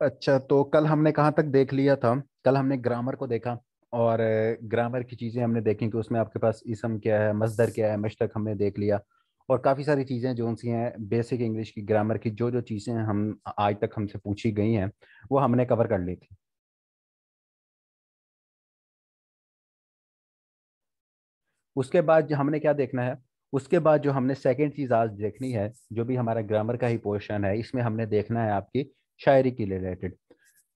अच्छा, तो कल हमने कहाँ तक देख लिया था? कल हमने ग्रामर को देखा। और ग्रामर की चीज़ें हमने देखी कि उसमें आपके पास इसम क्या है, मस्दर क्या है, मशतक हमने देख लिया। और काफ़ी सारी चीज़ें जो सी हैं बेसिक इंग्लिश की ग्रामर की, जो जो चीज़ें हम आज तक हमसे पूछी गई हैं वो हमने कवर कर ली थी। उसके बाद जो हमने क्या देखना है, उसके बाद जो हमने सेकंड चीज़ आज देखनी है, जो भी हमारा ग्रामर का ही पोर्शन है, इसमें हमने देखना है आपकी शायरी के रिलेटेड।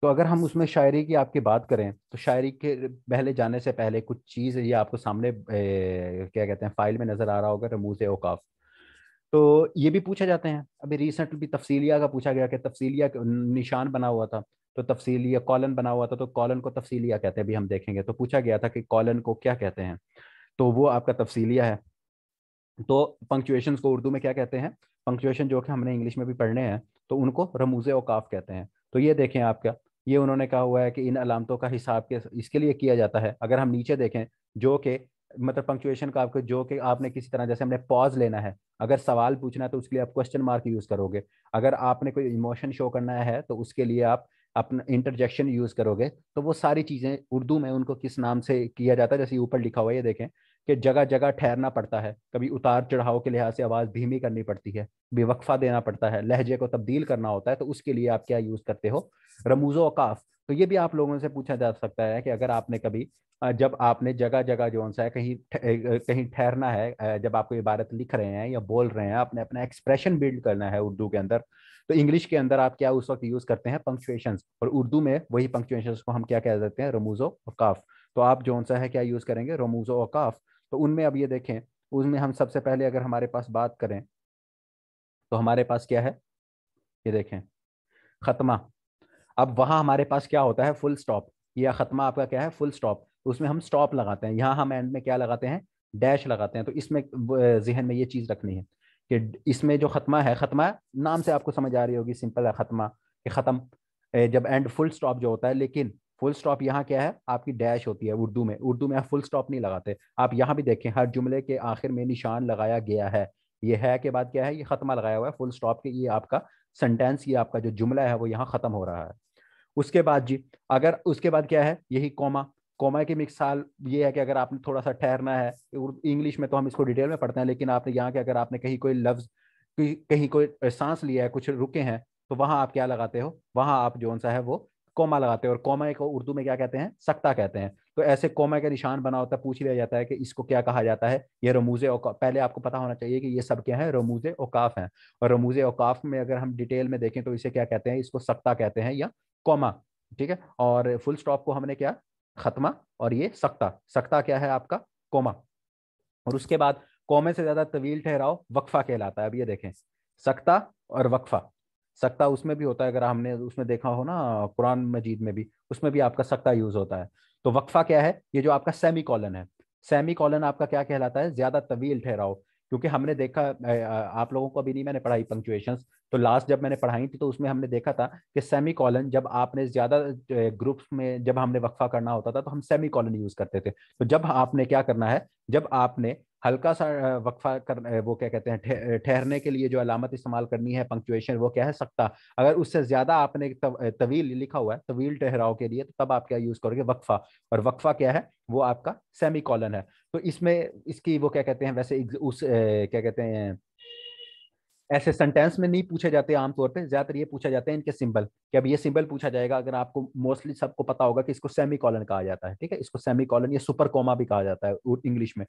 तो अगर हम उसमें शायरी की आपकी बात करें तो शायरी के पहले जाने से पहले कुछ चीज़ ये आपको सामने क्या कहते हैं फाइल में नज़र आ रहा होगा, रमूज औकाफ। तो ये भी पूछा जाते हैं। अभी रिसेंट भी तफसीलिया का पूछा गया कि तफसीलिया का निशान बना हुआ था, तो तफसीलिया कॉलन बना हुआ था, तो कॉलन को तफसीलिया कहते हैं। अभी हम देखेंगे तो पूछा गया था कि कॉलन को क्या कहते हैं, तो वो आपका तफसीलिया है। तो पंक्चुएशन को उर्दू में क्या कहते हैं, पंक्चुएशन जो कि हमने इंग्लिश में भी पढ़ने हैं, तो उनको रमूज औकाफ कहते हैं। तो ये देखें आपका, ये उन्होंने कहा हुआ है कि इन अलामतों का हिसाब के इसके लिए किया जाता है। अगर हम नीचे देखें, जो कि मतलब पंक्चुएशन का आपको, जो कि आपने किसी तरह जैसे हमने पॉज लेना है, अगर सवाल पूछना है तो उसके लिए आप क्वेश्चन मार्क यूज करोगे। अगर आपने कोई इमोशन शो करना है तो उसके लिए आप अपना इंटरजेक्शन यूज करोगे। तो वो सारी चीजें उर्दू में उनको किस नाम से किया जाता है, जैसे ऊपर लिखा हुआ है ये देखें कि जगह जगह ठहरना पड़ता है, कभी उतार चढ़ाव के लिहाज से आवाज़ धीमी करनी पड़ती है, भी वक्फा देना पड़ता है, लहजे को तब्दील करना होता है, तो उसके लिए आप क्या यूज़ करते हो, रमूज़ो औकाफ। तो ये भी आप लोगों से पूछा जा सकता है कि अगर आपने कभी जब आपने जगह जगह जो सा है कहीं कहीं ठहरना है, जब आपको इबारत लिख रहे हैं या बोल रहे हैं, आपने अपना एक्सप्रेशन बिल्ड करना है उर्दू के अंदर, तो इंग्लिश के अंदर आप क्या उस वक्त यूज़ करते हैं, पंक्चुएशंस, और उर्दू में वही पंक्चुएशंस को हम क्या कह देते हैं, रमूज़ो औकाफ। तो आप जो सा है क्या यूज़ करेंगे, रमूज़ो औकाफ। तो उनमें अब ये देखें, उसमें हम सबसे पहले अगर हमारे पास बात करें तो हमारे पास क्या है, ये देखें, खत्मा। अब वहां हमारे पास क्या होता है, फुल स्टॉप। या खत्मा आपका क्या है, फुल स्टॉप। तो उसमें हम स्टॉप लगाते हैं, यहाँ हम एंड में क्या लगाते हैं, डैश लगाते हैं। तो इसमें जहन में ये चीज रखनी है कि इसमें जो खत्मा है, खत्मा नाम से आपको समझ आ रही होगी, सिंपल है खत्मा, कि खत्म। जब एंड फुल स्टॉप जो होता है, लेकिन फुल स्टॉप यहाँ क्या है, आपकी डैश होती है उर्दू में। उर्दू में आप फुल स्टॉप नहीं लगाते। आप यहाँ भी देखें, हर जुमले के आखिर में निशान लगाया गया है। ये है के बाद क्या है, ये खत्मा लगाया हुआ है फुल स्टॉप के, ये आपका सेंटेंस, ये आपका जो जुमला है वो यहाँ खत्म हो रहा है। उसके बाद जी, अगर उसके बाद क्या है, यही कॉमा। कॉमा की मिसाल ये है कि अगर आपने थोड़ा सा ठहरना है, इंग्लिश में तो हम इसको डिटेल में पढ़ते हैं, लेकिन आपने यहाँ के अगर आपने कहीं कोई लफ्ज, कहीं कोई सांस लिया है, कुछ रुके हैं, तो वहां आप क्या लगाते हो, वहां आप जो सा है वो कॉमा लगाते हो। और कॉमा को उर्दू में क्या कहते हैं, सक्ता कहते हैं। तो ऐसे कॉमा का निशान बना होता है, पूछ लिया जाता है कि इसको क्या कहा जाता है, ये रमूजे औकाफ। पहले आपको पता होना चाहिए कि ये सब क्या है, रमूजे औकाफ हैं। और रमूजे औकाफ में अगर हम डिटेल में देखें तो इसे क्या कहते हैं, इसको सक्ता कहते हैं या कॉमा। ठीक है, और फुल स्टॉप को हमने क्या, खत्मा। और ये सक्ता, सक्ता क्या है आपका, कोमा। और उसके बाद कोमे से ज्यादा तवील ठहराव वक्फा कहलाता है। अब ये देखें, सक्ता और वक्फा। सक्ता उसमें भी होता है, अगर हमने उसमें देखा हो ना कुरान मजीद में भी, उसमें भी आपका सक्ता यूज होता है। तो वक्फा क्या है, ये जो आपका सेमी कॉलन है, सेमी कॉलन आपका क्या कहलाता है, ज्यादा तवील ठहराव। क्योंकि हमने देखा आप लोगों को अभी नहीं मैंने पढ़ाई पंक्चुएशंस, तो लास्ट जब मैंने पढ़ाई थी तो उसमें हमने देखा था कि सेमी कॉलन जब आपने ज्यादा ग्रुप्स में जब हमने वक्फा करना होता था तो हम सेमी कॉलन यूज करते थे। तो जब आपने क्या करना है, जब आपने हल्का सा वक्फा कर वो क्या कहते हैं, ठहरने के लिए जो अलामत इस्तेमाल करनी है पंक्चुएशन, वो क्या है, सकता। अगर उससे ज्यादा आपने तवील लिखा हुआ है, तवील ठहराव के लिए, तो तब आप क्या यूज करोगे, वक्फा। और वक्फा क्या है, वो आपका सेमी कॉलन है। तो इसमें इसकी वो क्या कहते हैं, वैसे उस क्या कहते हैं, ऐसे सेंटेंस में नहीं पूछे जाते आमतौर पे, ज्यादातर ये पूछा जाते हैं इनके सिंबल, कि अब ये सिंबल पूछा जाएगा। अगर आपको मोस्टली सबको पता होगा कि इसको सेमी कॉलन कहा जाता है, ठीक है, इसको सेमी कॉलन या सुपर कोमा भी कहा जाता है इंग्लिश में।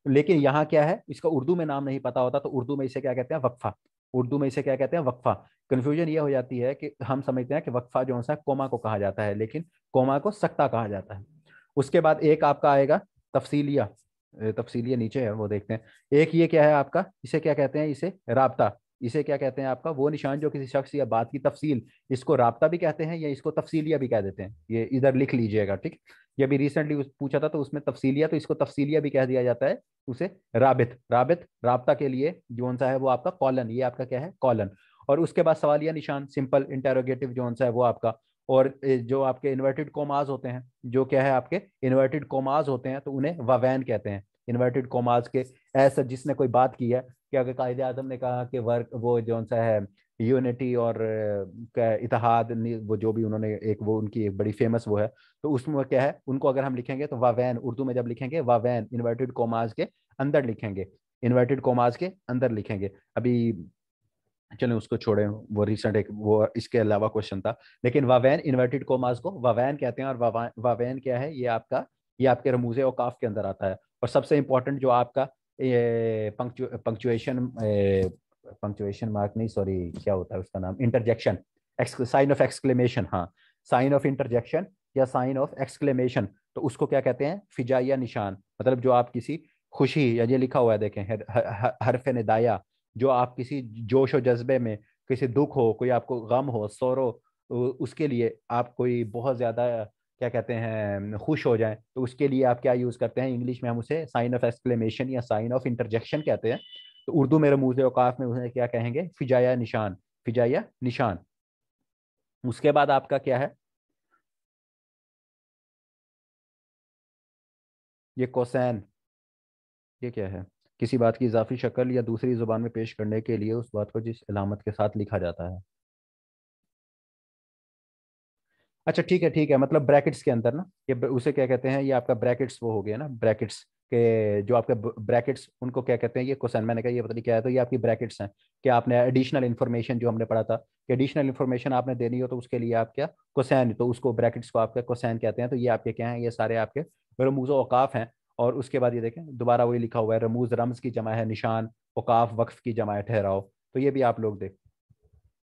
लेकिन यहाँ क्या है, इसका उर्दू में नाम नहीं पता होता, तो उर्दू में इसे क्या कहते हैं, वक्फा। उर्दू में इसे क्या कहते हैं, वक्फा। कंफ्यूजन ये हो जाती है कि हम समझते हैं कि वक्फा जो है कोमा को कहा जाता है, लेकिन कोमा को सक्ता कहा जाता है। उसके बाद एक आपका आएगा तफसीलिया। तफसीलिया नीचे है, वो देखते हैं। एक ये क्या है आपका, इसे क्या कहते हैं, इसे राबता। इसे क्या कहते हैं आपका, वो निशान जो किसी शख्स या बात की तफसील, इसको राबता भी कहते हैं या इसको तफसीलिया भी कह देते हैं। ये इधर लिख लीजिएगा, ठीक। ये अभी रिसेंटली पूछा था तो उसमें तफसीलिया, तो इसको तफसीलिया भी कह दिया जाता है। उसे राबित, राबित राबता के लिए जो सा है वो आपका कॉलन, ये आपका क्या है, कॉलन। और उसके बाद सवालिया निशान, सिंपल इंटेरोगेटिव जो सा है वो आपका। और जो आपके इन्वर्टेड कोमाज होते हैं, जो क्या है आपके इन्वर्टेड कोमाज होते हैं, तो उन्हें वावैन कहते हैं। इन्वर्टेड कोमाज के, ऐसा जिसने कोई बात की है कि अगर कायदे आजम ने कहा कि वर्क वो जो सा है यूनिटी और इत्तेहाद, वो जो भी उन्होंने एक वो उनकी एक बड़ी फेमस वो है। तो उसमें क्या है, उनको अगर हम लिखेंगे तो वावैन, उर्दू में जब लिखेंगे वावैन इन्वर्टेड कोमास के अंदर लिखेंगे, इन्वर्टेड कोमास के अंदर लिखेंगे। अभी चलो उसको छोड़े, वो रिसेंट एक वो इसके अलावा क्वेश्चन था। लेकिन वावैन इन्वर्टेड कोमास को वावैन कहते हैं, और वावैन क्या है, ये आपके रमूजे और काफ के अंदर आता है। और सबसे इंपॉर्टेंट जो आपका ये पंक्चुएशन, पंक्चुएशन मार्क नहीं, सॉरी क्या होता है उसका नाम, इंटरजेक्शन, साइन ऑफ एक्सक्लेमेशन, हाँ, साइन ऑफ इंटरजेक्शन या साइन ऑफ एक्सक्लेमेशन, तो उसको क्या कहते हैं, फिजाइया निशान। मतलब जो आप किसी खुशी, या ये लिखा हुआ है देखें, हरफ निदाया, जो आप किसी जोश और जज्बे में, किसी दुख हो, कोई आपको गम हो, सोरो, उसके लिए आप कोई बहुत ज्यादा क्या कहते हैं खुश हो जाए, तो उसके लिए आप क्या यूज करते हैं, इंग्लिश में हम उसे साइन ऑफ एक्सक्लेमेशन या साइन ऑफ इंटरजेक्शन कहते हैं। तो उर्दू में रमूज औकाफ में उन्हें क्या कहेंगे, फिजाया निशान, फिजाया निशान। उसके बाद आपका क्या है, ये कोसैन, ये क्या है, किसी बात की इजाफी शक्ल या दूसरी जुबान में पेश करने के लिए उस बात को जिस अलामत के साथ लिखा जाता है। अच्छा ठीक है, मतलब ब्रैकेट्स के अंदर ना, उसे क्या कहते हैं, ये आपका ब्रैकेट्स वो हो गया ना, ब्रैकेट्स के जो आपके ब्रैकेट्स, उनको क्या कहते हैं, ये क्वेश्चन मैंने कहा ये पता नहीं क्या है, तो ये आपकी ब्रैकेट्स हैं। कि आपने एडिशनल इन्फॉर्मेशन जो हमने पढ़ा था, कि एडिशनल इन्फॉर्मेशन आपने देनी हो तो उसके लिए आप क्या, क्वेश्चन, तो उसको ब्रैकेट्स को आपका क्वेश्चन कहते हैं। तो ये आपके क्या है, ये सारे आपके रमूज औकाफ हैं। और उसके बाद ये देखें दोबारा वही लिखा हुआ है, रमूज रम्ज की जमा है निशान, औकाफ वक्फ की जमा है ठहराओ। तो ये भी आप लोग देख,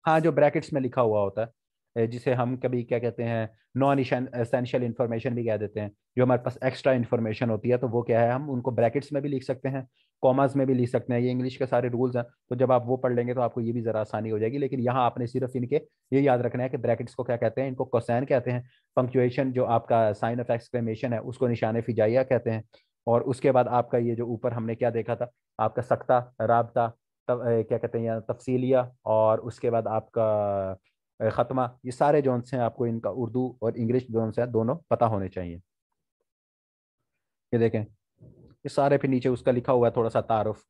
हाँ जो ब्रैकेट्स में लिखा हुआ होता है, जिसे हम कभी क्या कहते हैं, नॉन एसेंशियल इन्फॉर्मेशन भी कह देते हैं, जो हमारे पास एक्स्ट्रा इन्फॉर्मेशन होती है, तो वो क्या है, हम उनको ब्रैकेट्स में भी लिख सकते हैं, कॉमास में भी लिख सकते हैं। ये इंग्लिश के सारे रूल्स हैं, तो जब आप वो पढ़ लेंगे तो आपको ये भी ज़रा आसानी हो जाएगी। लेकिन यहाँ आपने सिर्फ इनके ये याद रखना है कि ब्रैकेट्स को क्या कहते हैं, इनको कोसैन कहते हैं। पंक्चुएशन जो आपका साइन ऑफ एक्सक्लेमेशन है उसको निशान फिजाइया कहते हैं। और उसके बाद आपका ये जो ऊपर हमने क्या देखा था, आपका सख्ता, राबता, क्या कहते हैं, या तफसीलिया, और उसके बाद आपका खत्मा, ये सारे जोन्स हैं, आपको इनका उर्दू और इंग्लिश जोन्स हैं दोनों पता होने चाहिए। ये देखें, ये सारे फिर नीचे उसका लिखा हुआ है थोड़ा सा तारुफ,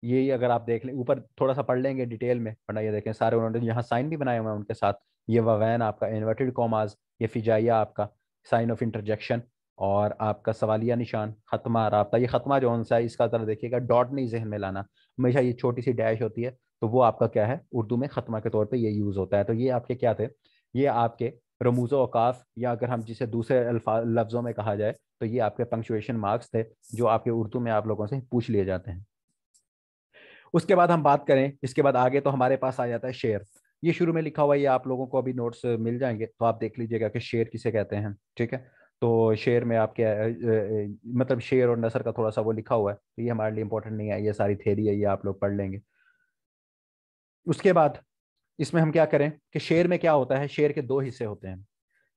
ये अगर आप देख लें ऊपर थोड़ा सा पढ़ लेंगे डिटेल में, वरना ये देखें सारे उन्होंने यहाँ साइन भी बनाए हुए हैं उनके साथ। ये ववैन आपका इन्वर्टेड कॉमाज, ये फिजाइया आपका साइन ऑफ इंटरजेक्शन, और आपका सवालिया निशान, खत्मा, राब्ता। ये खत्मा जो सा है इसका जरा देखिएगा, डॉट नहीं जहन में लाना, हमेशा ये छोटी सी डैश होती है, तो वो आपका क्या है, उर्दू में खत्मा के तौर पर ये यूज़ होता है। तो ये आपके क्या थे, ये आपके रमूज़ औकाफ, या अगर हम जिसे दूसरे लफ्ज़ों में कहा जाए तो ये आपके पंक्चुएशन मार्क्स थे, जो आपके उर्दू में आप लोगों से पूछ लिए जाते हैं। उसके बाद हम बात करें, इसके बाद आगे तो हमारे पास आ जाता है शेर। ये शुरू में लिखा हुआ है, ये आप लोगों को अभी नोट्स मिल जाएंगे, तो आप देख लीजिएगा कि शेर किसे कहते हैं, ठीक है। तो शेर में आप क्या मतलब शेर और नसर का थोड़ा सा वो लिखा हुआ है, तो ये हमारे लिए इंपॉर्टेंट नहीं है, ये सारी थेरी है, ये आप लोग पढ़ लेंगे। उसके बाद इसमें हम क्या करें कि शेर में क्या होता है, शेर के दो हिस्से होते हैं।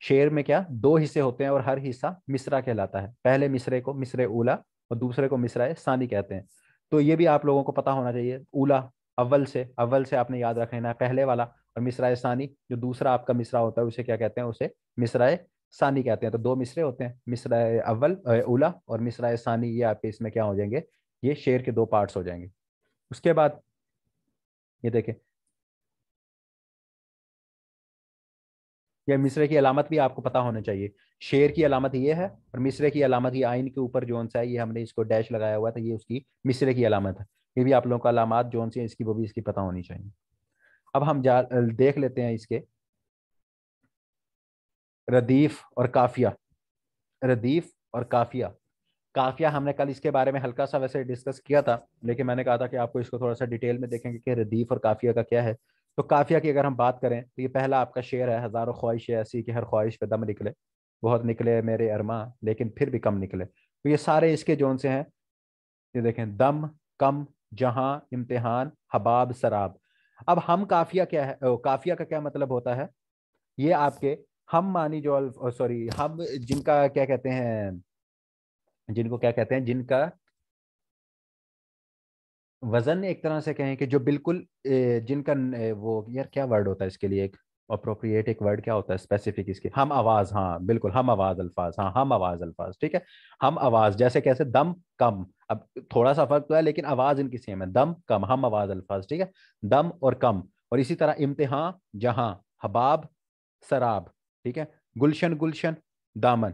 शेर में क्या, दो हिस्से होते हैं, और हर हिस्सा मिसरा कहलाता है। पहले मिसरे को मिसरे उला, और दूसरे को मिसरा सानी कहते हैं। तो ये भी आप लोगों को पता होना चाहिए। उला अव्वल से आपने याद रख लेना है, पहले वाला। और मिसरा सानी जो दूसरा आपका मिसरा होता है, उसे क्या कहते हैं, उसे मिसरा सानी कहते हैं। तो दो मिसरे होते हैं, मिसरा अव्वल उला और मिसरा सानी, ये आपके इसमें क्या हो जाएंगे, ये शेर के दो पार्ट्स हो जाएंगे। उसके बाद ये देखें, या मिसरे की अलामत भी आपको पता होना चाहिए। शेर की अलामत ये है, और मिसरे की अलामत ये आइन के ऊपर जोन सा है, ये हमने इसको डैश लगाया हुआ था, ये उसकी मिसरे की अलामत है। ये भी आप लोगों का अलामत जोन सी है इसकी, वो भी इसकी पता होनी चाहिए। अब हम देख लेते हैं इसके रदीफ और काफिया। रदीफ और काफिया, काफिया हमने कल इसके बारे में हल्का सा वैसे डिस्कस किया था, लेकिन मैंने कहा था कि आपको इसको थोड़ा सा डिटेल में देखेंगे कि रदीफ और काफिया का क्या है। तो काफिया की अगर हम बात करें, तो ये पहला आपका शेर है, हजारों ख्वाहिश ऐसी कि हर ख्वाहिश पे दम निकले, बहुत निकले मेरे अरमा लेकिन फिर भी कम निकले। तो ये सारे इसके जोन से हैं। ये देखें, दम, कम, जहां, इम्तिहान, हबाब, सराब। अब हम काफिया क्या है, काफिया का क्या मतलब होता है, ये आपके हम मानी जो, सॉरी, हम जिनका क्या कहते हैं, जिनको क्या कहते हैं, जिनका वजन एक तरह से कहें कि जो बिल्कुल जिनका वो यार क्या वर्ड होता है इसके लिए, एक अप्रोप्रिएट एक वर्ड क्या होता है स्पेसिफिक इसके, हम आवाज, हाँ बिल्कुल, हम आवाज अल्फाज, हाँ हम आवाज अल्फाज, ठीक है। हम आवाज, जैसे कैसे, दम, कम, अब थोड़ा सा फर्क तो है लेकिन आवाज इनकी सेम है, दम, कम, हम आवाज अल्फाज, ठीक है। दम और कम, और इसी तरह इम्तिहान, जहां, हबाब, सराब, ठीक है, गुलशन, गुलशन, दामन,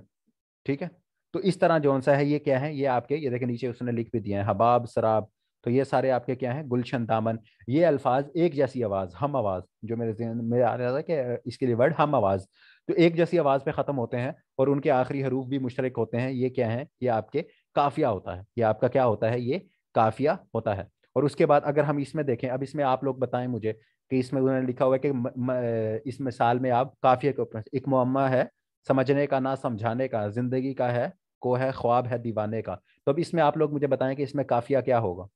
ठीक है। तो इस तरह जौन सा है ये क्या है, ये आपके, ये देखें नीचे उसने लिख भी दिया है, हबाब, सराब, तो ये सारे आपके क्या है, गुलशन, दामन। ये अल्फाज एक जैसी आवाज, हम आवाज, जो मेरे ज़हन में आ रहा था कि इसके लिए वर्ड हम आवाज, तो एक जैसी आवाज पे खत्म होते हैं और उनके आखिरी हरूफ भी मुशतरक होते हैं। ये क्या है, ये आपके काफिया होता है, ये आपका क्या होता है, ये काफिया होता है। और उसके बाद अगर हम इसमें देखें, अब इसमें आप लोग बताएं मुझे कि इसमें उन्होंने लिखा हुआ है कि इस मिसाल में आप काफिया के ऊपर, एक मुअम्मा है, समझने का ना समझाने का, जिंदगी का है को है, ख्वाब है दीवाने का। तो अब इसमें आप लोग मुझे बताएं कि इसमें काफिया क्या होगा।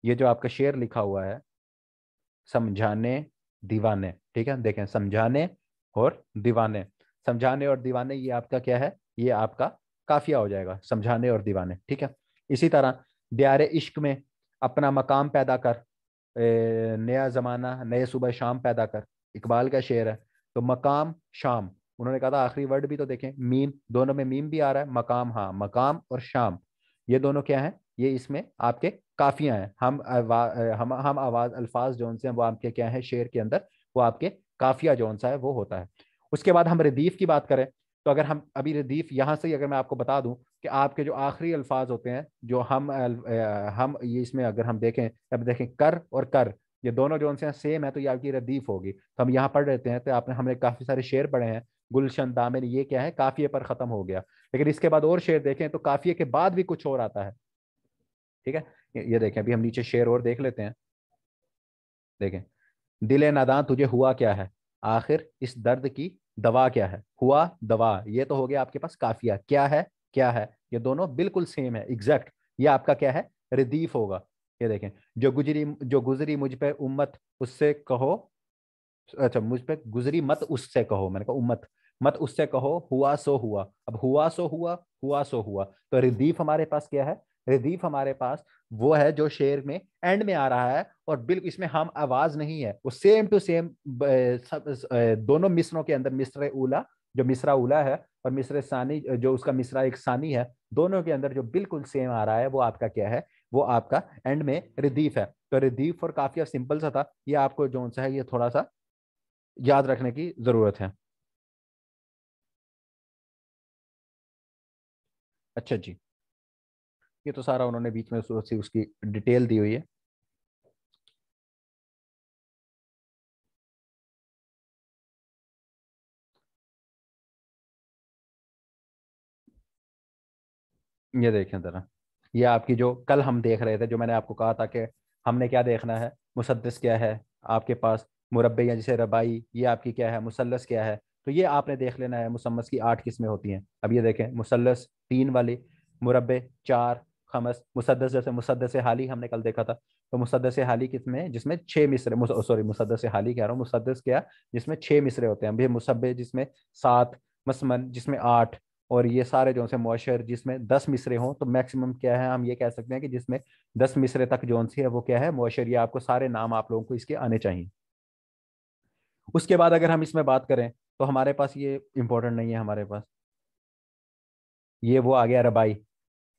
ये जो आपका शेर लिखा हुआ है, समझाने, दीवाने, ठीक है, देखें, समझाने और दीवाने, समझाने और दीवाने, ये आपका क्या है, ये आपका काफिया हो जाएगा, समझाने और दीवाने, ठीक है। इसी तरह दियारे इश्क में अपना मकाम पैदा कर, नया जमाना नए सुबह शाम पैदा कर, इकबाल का शेर है। तो मकाम, शाम, उन्होंने कहा था आखिरी वर्ड भी तो देखें, मीम, दोनों में मीम भी आ रहा है, मकाम, हाँ, मकाम और शाम, ये दोनों क्या है, ये इसमें आपके काफियां हैं। हम आवाज अल्फाज जौन से हैं वो आपके क्या है शेर के अंदर, वो आपके काफिया जौन सा है वो होता है। उसके बाद हम रदीफ की बात करें, तो अगर हम अभी रदीफ यहाँ से ही अगर मैं आपको बता दूं कि आपके जो आखिरी अल्फाज होते हैं, जो हम ये इसमें अगर हम देखें, अब देखें कर और कर, ये दोनों जो से सेम है, तो ये आपकी रदीफ होगी। तो हम यहाँ पढ़ लेते हैं, तो आपने हमने काफी सारे शेर पढ़े हैं, गुलशन, दामन, ये क्या है, काफिए पर खत्म हो गया। लेकिन इसके बाद और शेर देखें तो काफिए के बाद भी कुछ और आता है, ठीक है। ये देखें, अभी हम नीचे शेर और देख लेते हैं, देखें, दिले नादान तुझे हुआ क्या है, आखिर इस दर्द की दवा क्या है, हुआ, दवा, ये तो हो गया आपके पास काफिया, क्या है, क्या है, ये दोनों बिल्कुल सेम है, एग्जैक्ट, ये आपका क्या है, रदीफ होगा। ये देखें, जो गुजरी मुझ पे उम्मत, उससे कहो, अच्छा, मुझ पे गुजरी मत उससे कहो, मैंने कहा उम्मत, मत उससे कहो, हुआ सो हुआ, अब हुआ सो हुआ, हुआ सो हुआ, तो रिदीफ हमारे पास क्या है, रिदीफ हमारे पास वो है जो शेर में एंड में आ रहा है, और बिल्कुल इसमें हम आवाज नहीं है, वो सेम टू सेम दोनों मिसरों के अंदर, मिसरे उला, जो मिसरा उला है, और मिसरे सानी जो उसका मिसरा एक सानी है, दोनों के अंदर जो बिल्कुल सेम आ रहा है वो आपका क्या है, वो आपका एंड में रिदीफ है। तो रिदीफ और काफिया सिंपल सा था, ये आपको जो सा है ये थोड़ा सा याद रखने की जरूरत है। अच्छा जी, ये तो सारा उन्होंने बीच में उसकी डिटेल दी हुई है। ये देखें जरा, ये आपकी जो कल हम देख रहे थे, जो मैंने आपको कहा था कि हमने क्या देखना है, मुसद्दस क्या है आपके पास, मुरब्बे या जैसे रबाई, ये आपकी क्या है, मुसल्लस क्या है, तो ये आपने देख लेना है। मुसम्मस की 8 किस्में होती हैं। अब ये देखें, मुसल्लस 3 वाली, मुरब्बे 4, खमस, मुसद्दस, जैसे मुसद्दस हाली हमने कल देखा था, तो मुसद्दस हाली कितने, जिसमें 6 मिसरे, सॉरी, मुसद्दस हाली कह रहा हूँ, मुसद्दस क्या, जिसमें 6 मिसरे होते हैं, भी मुसब्बे जिसमें 7, मसमन जिसमें 8, और ये सारे जो से मुअशर जिसमें 10 मिसरे हों, तो मैक्सिमम क्या है, हम ये कह सकते हैं कि जिसमें 10 मिसरे तक जोन सी है वो क्या है, मुअशर। ये आपको सारे नाम आप लोगों को इसके आने चाहिए। उसके बाद अगर हम इसमें बात करें, तो हमारे पास ये इंपॉर्टेंट नहीं है, हमारे पास ये वो आ गया रबाई,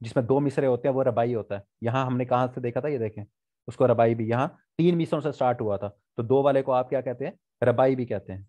जिसमें 2 मिसरे होते हैं, वो रबाई होता है। यहाँ हमने कहाँ से देखा था, ये देखें, उसको रबाई भी, यहाँ 3 मिसरों से स्टार्ट हुआ था, तो 2 वाले को आप क्या कहते हैं, रबाई भी कहते हैं।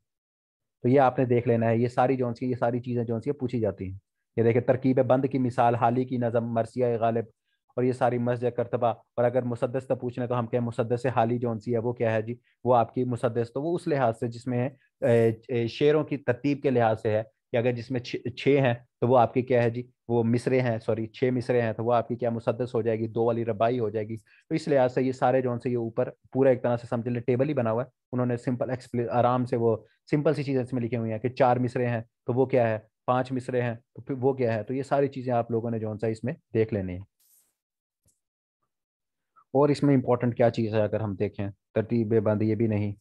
तो ये आपने देख लेना है, ये सारी जोन सी, ये सारी चीजें जोन सी पूछी जाती हैं। ये देखिए, तरकीब बंद की मिसाल, हाली की नज़म, मरसिया गालिब, और ये सारी मस्ज करतबा। और अगर मुसद्दस तो पूछने, तो हम कहें मुसद्दस हाली जोन सी है वो क्या है जी, वो आपकी मुसद्दस, तो वो उस लिहाज से जिसमें शेरों की तरतीब के लिहाज से है, कि अगर जिसमें छः हैं तो वो आपकी क्या है जी, वो मिसरे हैं, सॉरी 6 मिसरे हैं, तो वो आपकी क्या मुसद्दस हो जाएगी, 2 वाली रबाई हो जाएगी। तो इस लिहाज से ये सारे जोन से, ये ऊपर पूरा एक तरह से समझ लें टेबल ही बना हुआ है, उन्होंने सिंपल एक्सप्लेन आराम से, वो सिंपल सी चीजें इसमें लिखी हुई हैं कि 4 मिसरे हैं तो वो क्या है, 5 मिसरे हैं तो फिर वो क्या है। तो ये सारी चीजें आप लोगों ने जो सा इसमें देख लेनी है। और इसमें इंपॉर्टेंट क्या चीज़ है अगर हम देखें, तरतीब बंद, ये भी नहीं,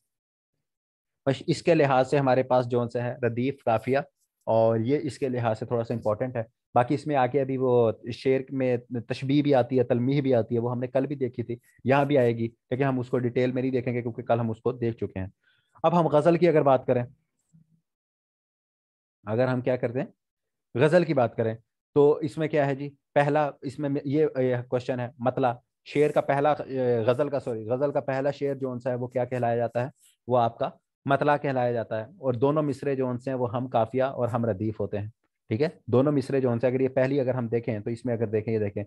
बस इसके लिहाज से हमारे पास जो सा है रदीफ, काफिया, और ये इसके लिहाज से थोड़ा सा इंपॉर्टेंट है। बाकी इसमें आके अभी वो शेर में तशबीह भी आती है, तलमीह भी आती है, वो हमने कल भी देखी थी, यहाँ भी आएगी, लेकिन हम उसको डिटेल में नहीं देखेंगे क्योंकि कल हम उसको देख चुके हैं। अब हम गजल की अगर बात करें, अगर हम क्या करते हैं, गजल की बात करें, तो इसमें क्या है जी, पहला इसमें ये क्वेश्चन है, मतला, शेर का पहला गजल का पहला शेर जो सा है वो क्या कहलाया जाता है, वो आपका मतला कहलाया जाता है। और दोनों मिसरे जो से हैं वो हम काफिया और हम रदीफ होते हैं। ठीक है, दोनों मिसरे जो से, अगर ये पहली अगर हम देखें तो इसमें अगर देखें, ये देखें,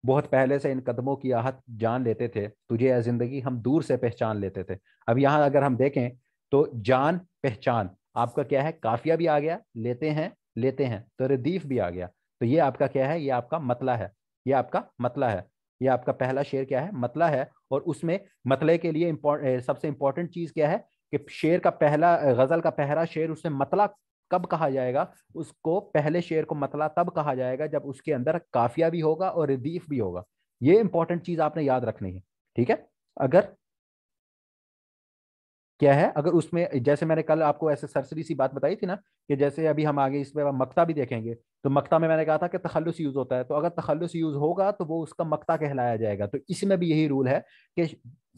बहुत पहले से इन कदमों की आहट जान लेते थे, तुझे ए जिंदगी हम दूर से पहचान लेते थे। अब यहाँ अगर हम देखें तो जान पहचान आपका क्या है, काफिया भी आ गया, लेते हैं तो रदीफ भी आ गया। तो ये आपका क्या है, ये आपका मतला है, ये आपका मतला है। ये आपका पहला शेर क्या है, मतला है। और उसमें मतले के लिए सबसे इंपॉर्टेंट चीज क्या है कि शेर का पहला गजल का पहला शेर, उसमें मतला कब कहा जाएगा, उसको पहले शेर को मतला तब कहा जाएगा जब उसके अंदर काफिया भी होगा और रदीफ भी होगा। ये इंपॉर्टेंट चीज आपने याद रखनी है। ठीक है, अगर क्या है, अगर उसमें जैसे मैंने कल आपको ऐसे सरसरी सी बात बताई थी ना, कि जैसे अभी हम आगे इसमें मक्ता भी देखेंगे, तो मक्ता में मैंने कहा था कि तखल्लुस यूज होता है, तो अगर तखल्लुस यूज होगा तो वो उसका मक्ता कहलाया जाएगा। तो इसमें भी यही रूल है कि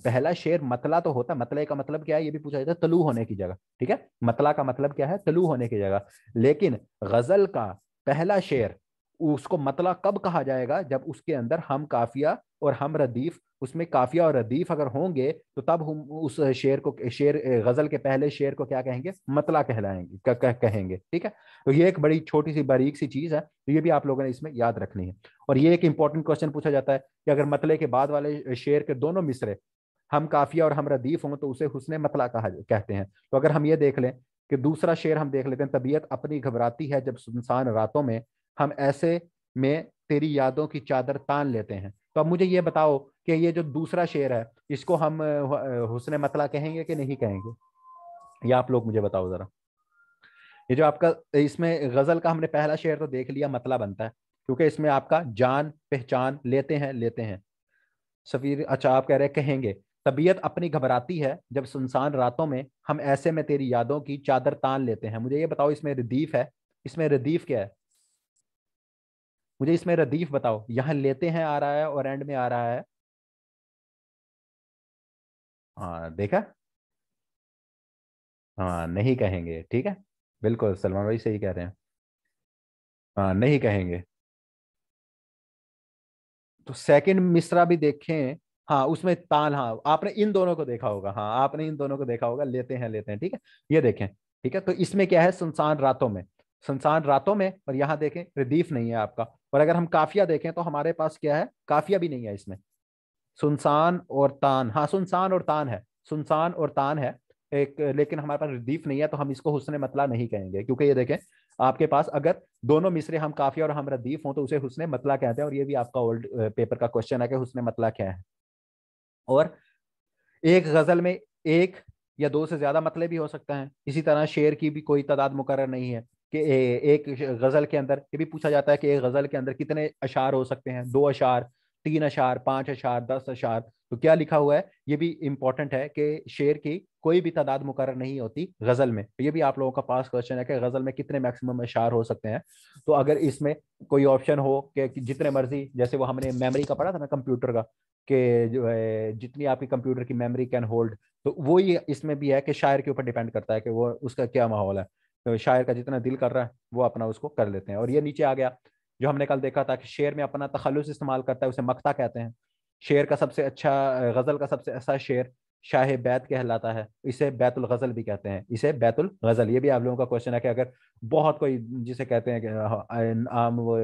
पहला शेर मतला तो होता है, मतले का मतलब क्या है ये भी पूछा जाता है, तलू होने की जगह। ठीक है, मतला का मतलब क्या है, तलू होने की जगह। लेकिन गजल का पहला शेर, उसको मतला कब कहा जाएगा, जब उसके अंदर हम काफिया और हम रदीफ, उसमें काफिया और रदीफ अगर होंगे तो तब हम उस शेर को, शेर गजल के पहले शेर को क्या कहेंगे, मतला कहलाएंगे, कहेंगे। ठीक है, तो ये एक बड़ी छोटी सी बारीक सी चीज है, तो ये भी आप लोगों ने इसमें याद रखनी है। और ये एक इंपॉर्टेंट क्वेश्चन पूछा जाता है कि अगर मतले के बाद वाले शेर के दोनों मिसरे हम काफिया और हम रदीफ हों तो उसे हुस्ने मतला कहा कहते हैं। तो अगर हम ये देख लें कि दूसरा शेर हम देख लेते हैं, तबीयत अपनी घबराती है जब सुनसान रातों में, हम ऐसे में तेरी यादों की चादर तान लेते हैं। तो अब मुझे ये बताओ कि ये जो दूसरा शेर है, इसको हम हुस्ने मतला कहेंगे कि नहीं कहेंगे, ये आप लोग मुझे बताओ जरा। ये जो आपका इसमें गजल का हमने पहला शेर तो देख लिया, मतला बनता है, क्योंकि इसमें आपका जान पहचान लेते हैं सफीर। अच्छा, आप कह रहे हैं कहेंगे, तबीयत अपनी घबराती है जब सुनसान रातों में, हम ऐसे में तेरी यादों की चादर तान लेते हैं। मुझे ये बताओ, इसमें रदीफ है, इसमें रदीफ क्या है, मुझे इसमें रदीफ बताओ। यहाँ लेते हैं आ रहा है और एंड में आ रहा है। हाँ देखा, हाँ नहीं कहेंगे। ठीक है, बिल्कुल सलमान भाई सही कह रहे हैं, हाँ नहीं कहेंगे। तो सेकंड मिसरा भी देखें, हाँ उसमें तान, हाँ आपने इन दोनों को देखा होगा, हाँ आपने इन दोनों को देखा होगा, लेते हैं। ठीक है, ये देखें। ठीक है, तो इसमें क्या है, सुनसान रातों में, सुनसान रातों में, और यहाँ देखें रदीफ नहीं है आपका। और अगर हम काफिया देखें तो हमारे पास क्या है, काफिया भी नहीं है इसमें। सुनसान और तान, हाँ सुनसान और तान है, सुनसान और तान है एक, लेकिन हमारे पास रदीफ नहीं है, तो हम इसको हुस्न मतला नहीं कहेंगे। क्योंकि ये देखें, आपके पास अगर दोनों मिसरे हम काफिया और हम रदीफ हों तो उसे हुस्न मतला कहते हैं। और ये भी आपका ओल्ड पेपर का क्वेश्चन है कि हुस्न मतला क्या है। और एक गजल में एक या दो से ज्यादा मतलब भी हो सकता है। इसी तरह शेर की भी कोई तादाद मुकर्रर नहीं है कि एक गजल के अंदर, ये भी पूछा जाता है कि एक गजल के अंदर कितने अशार हो सकते हैं, 2 अशार, 3 अशार, 5 अशार, 10 अशार। तो क्या लिखा हुआ है, ये भी इंपॉर्टेंट है कि शेर की कोई भी तादाद मुकर्रर नहीं होती गजल में। तो ये भी आप लोगों का पास क्वेश्चन है कि गजल में कितने मैक्सिमम अशार हो सकते हैं। तो अगर इसमें कोई ऑप्शन हो कि जितने मर्जी, जैसे वो हमने मेमोरी का पढ़ा था ना कंप्यूटर का, कि जो है जितनी आपकी कंप्यूटर की मेमोरी कैन होल्ड, तो वो ही इसमें भी है कि शायर के ऊपर डिपेंड करता है कि वो उसका क्या माहौल है। तो शायर का जितना दिल कर रहा है वो अपना उसको कर लेते हैं। और ये नीचे आ गया जो हमने कल देखा था कि शेर में अपना तखल्लुस इस्तेमाल करता है, उसे मक्ता कहते हैं। शेर का सबसे अच्छा, गजल का सबसे अच्छा शेर शाह बैत कहलाता है, इसे बैतुल गजल भी कहते हैं, इसे बैतुल गजल। ये भी आप लोगों का क्वेश्चन है कि अगर बहुत कोई जिसे कहते हैं कि आम वो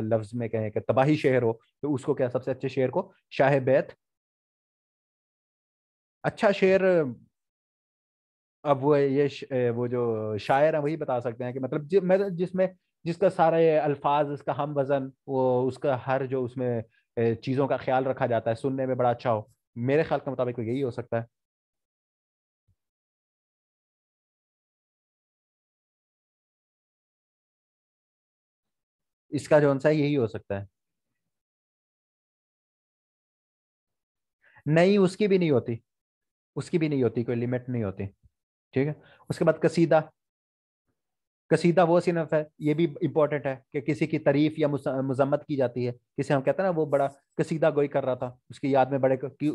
लफ्ज में कहें कि तबाही शेर हो, तो उसको क्या, सबसे अच्छे शेर को शाह बैत। अच्छा शेर, अब वो ये वो जो शायर है वही बता सकते हैं कि मतलब मतलब जिसमें जिसका सारे अल्फाज, उसका हम वजन, वो उसका हर जो उसमें चीजों का ख्याल रखा जाता है, सुनने में बड़ा अच्छा हो। मेरे ख्याल के मुताबिक तो यही हो सकता है। इसका जो आंसर है यही हो सकता है। नहीं, उसकी भी नहीं होती, उसकी भी नहीं होती, कोई लिमिट नहीं होती। ठीक है, उसके बाद कसीदा। कसीदा वो सिनफ है, ये भी इंपॉर्टेंट है कि किसी की तारीफ या मजम्मत की जाती है, किसे हम कहते हैं ना वो बड़ा कसीदा गोई कर रहा था, उसकी याद में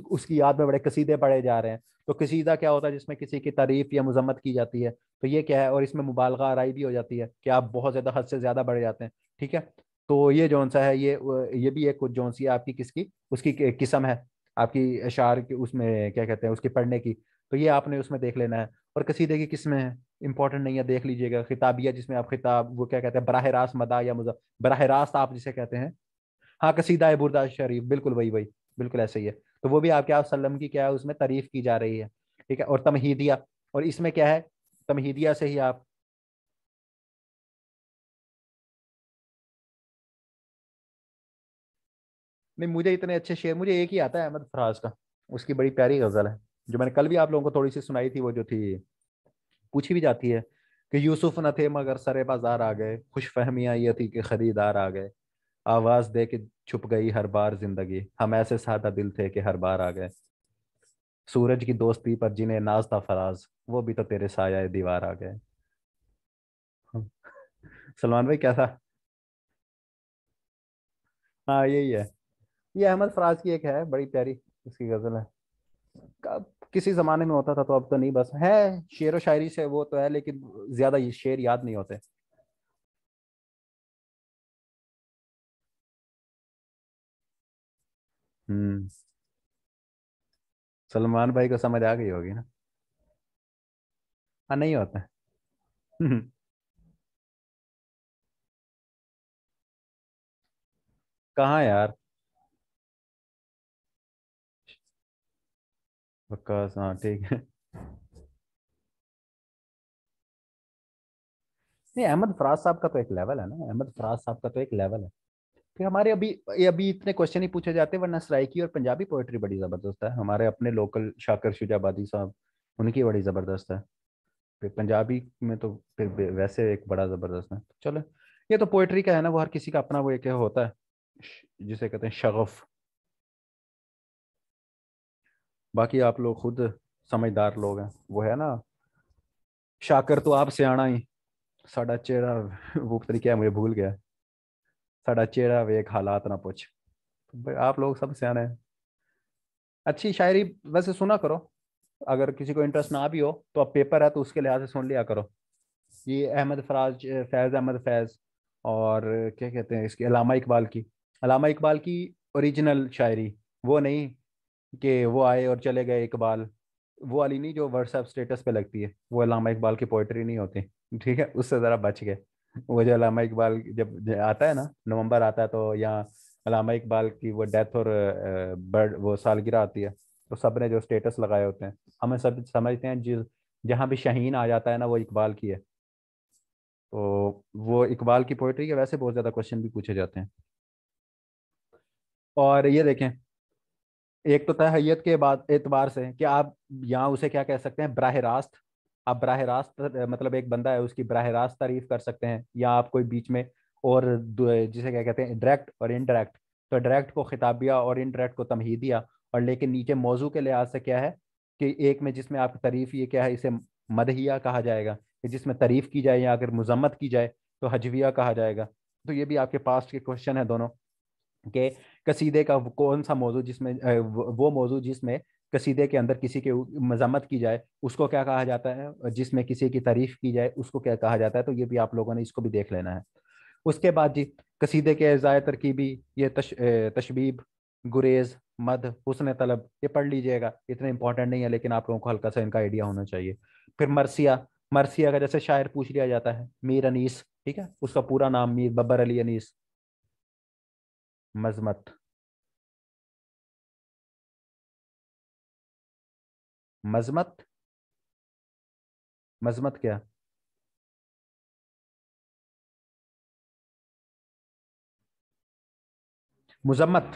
उसकी याद में बड़े कसीदे पढ़े जा रहे हैं। तो कसीदा क्या होता है, जिसमें किसी की तारीफ या मजम्मत की जाती है। तो ये क्या है, और इसमें मुबालगा आराई भी हो जाती है कि आप बहुत ज्यादा हद से ज्यादा बढ़ जाते हैं। ठीक है, तो ये जौन सा है, ये भी एक जौन सी है आपकी किसकी, उसकी किस्म है आपकी अशार की, उसमें क्या कहते हैं उसकी पढ़ने की। तो ये आपने उसमें देख लेना है। और कसीदे की किस्में हैं, इंपॉर्टेंट नहीं है, देख लीजिएगा। खिताबिया, जिसमें आप खिताब, वो क्या कहते हैं, बराह रास्त मदा या मुजा, बराह रास्त आप जिसे कहते हैं। हाँ, कसीदा है बुरदा शरीफ, बिल्कुल वही वही, बिल्कुल ऐसे ही है। तो वो भी आपके आप सल्लम की क्या है, उसमें तारीफ की जा रही है। ठीक है। और तमहीदिया, और इसमें क्या है, तमहीदिया से ही आप। नहीं, मुझे इतने अच्छे शेर, मुझे एक ही आता है अहमद फराज का। उसकी बड़ी प्यारी गजल है, जो मैंने कल भी आप लोगों को थोड़ी सी सुनाई थी, वो जो थी, पूछी भी जाती है कि यूसुफ न थे मगर सरे बाजार आ गए, खुश फहमियां ये थी कि खरीदार आ गए, आवाज दे के छुप गई हर बार जिंदगी, हम ऐसे सादा दिल थे कि हर बार आ गए, सूरज की दोस्ती पर जिन्हें नाज था फराज, वो भी तो तेरे साया दीवार आ गए। सलमान भाई कैसा? हाँ, यही है। ये अहमद फराज की एक है, बड़ी प्यारी उसकी गजल है। किसी जमाने में होता था, तो अब तो नहीं, बस है। शेर व शायरी से वो तो है, लेकिन ज्यादा ये शेर याद नहीं होते। हम्म। सलमान भाई को समझ आ गई होगी ना। हाँ, नहीं होता। कहाँ यार? बकवास, हाँ ठीक है। नहीं, अहमद फराज साहब का तो एक लेवल है ना, अहमद फराज साहब का तो एक लेवल है। फिर हमारे अभी, ये अभी इतने क्वेश्चन ही पूछे जाते हैं, वरना सराइकी और पंजाबी पोएट्री बड़ी जबरदस्त है। हमारे अपने लोकल शाकर शुजाबादी साहब, उनकी बड़ी जबरदस्त है। फिर पंजाबी में तो फिर वैसे एक बड़ा जबरदस्त है। चलो, ये तो पोएट्री का है ना, वो हर किसी का अपना वो एक होता है, जिसे कहते हैं शगफ। बाकी आप लोग खुद समझदार लोग हैं, वो है ना, शाकर तो आप सियाणा ही, साडा चेहरा, वो पता नहीं क्या है, मुझे भूल गया। साडा चेहरा वेख हालात ना पूछ। तो भाई आप लोग सब सियाने हैं। अच्छी शायरी वैसे सुना करो, अगर किसी को इंटरेस्ट ना भी हो तो अब पेपर है तो उसके लिहाज से सुन लिया करो। ये अहमद फराज, फैज़ अहमद फैज़, और क्या कहते हैं इसकी, अलामा इकबाल की, अलामा इकबाल की ओरिजिनल शायरी, वो नहीं कि वो आए और चले गए इकबाल, वो वाली नहीं जो व्हाट्सएप स्टेटस पे लगती है, वो अलामा इकबाल की पोइट्री नहीं होती। ठीक है, उससे ज़रा बच गए। वो जो अलामा इकबाल जब आता है ना, नवंबर आता है, तो यहाँ अलामा इकबाल की वो डेथ और बर्ड वो सालगिरह आती है, तो सब ने जो स्टेटस लगाए होते हैं, हमें सब समझते हैं जिस, जहाँ भी शाहीन आ जाता है ना, वो इकबाल की है। तो वो इकबाल की पोइट्री के वैसे बहुत ज़्यादा क्वेश्चन भी पूछे जाते हैं। और ये देखें, एक तो तहय्यत के बाद एतबार से कि आप यहाँ उसे क्या कह सकते हैं, बराह रास्त। आप बराह रास्त मतलब एक बंदा है, उसकी बराह रास्त तारीफ कर सकते हैं, या आप कोई बीच में, और जिसे क्या कहते हैं डायरेक्ट और इनडायरेक्ट। तो डायरेक्ट को खिताबिया और इनडायरेक्ट को तमहीदिया। और लेकिन नीचे मौजू के लिहाज से क्या है, कि एक में जिसमें आपकी तारीफ, ये क्या है, इसे मदहिया कहा जाएगा, कि जिसमें तारीफ की जाए, या अगर मुजम्मत की जाए तो हजविया कहा जाएगा। तो ये भी आपके पास के क्वेश्चन है दोनों, कि कसीदे का वो कौन सा मौजू जिसमें वो मौजू जिसमें कसीदे के अंदर किसी के मजम्मत की जाए उसको क्या कहा जाता है, और जिसमें किसी की तारीफ की जाए उसको क्या कहा जाता है। तो ये भी आप लोगों ने इसको भी देख लेना है। उसके बाद जी, कसीदे के ज़ाय तरकीबी, ये तशबीब, गुरेज, मद, हुस्न तलब, ये पढ़ लीजिएगा, इतने इंपॉर्टेंट नहीं है, लेकिन आप लोगों को हल्का सा इनका आइडिया होना चाहिए। फिर मरसिया, मरसिया का जैसे शायर पूछ लिया जाता है, मीर अनीस, ठीक है, उसका पूरा नाम मीर बब्बर अली अनीस। मजमत, मजमत, मजमत क्या? मुजम्मत,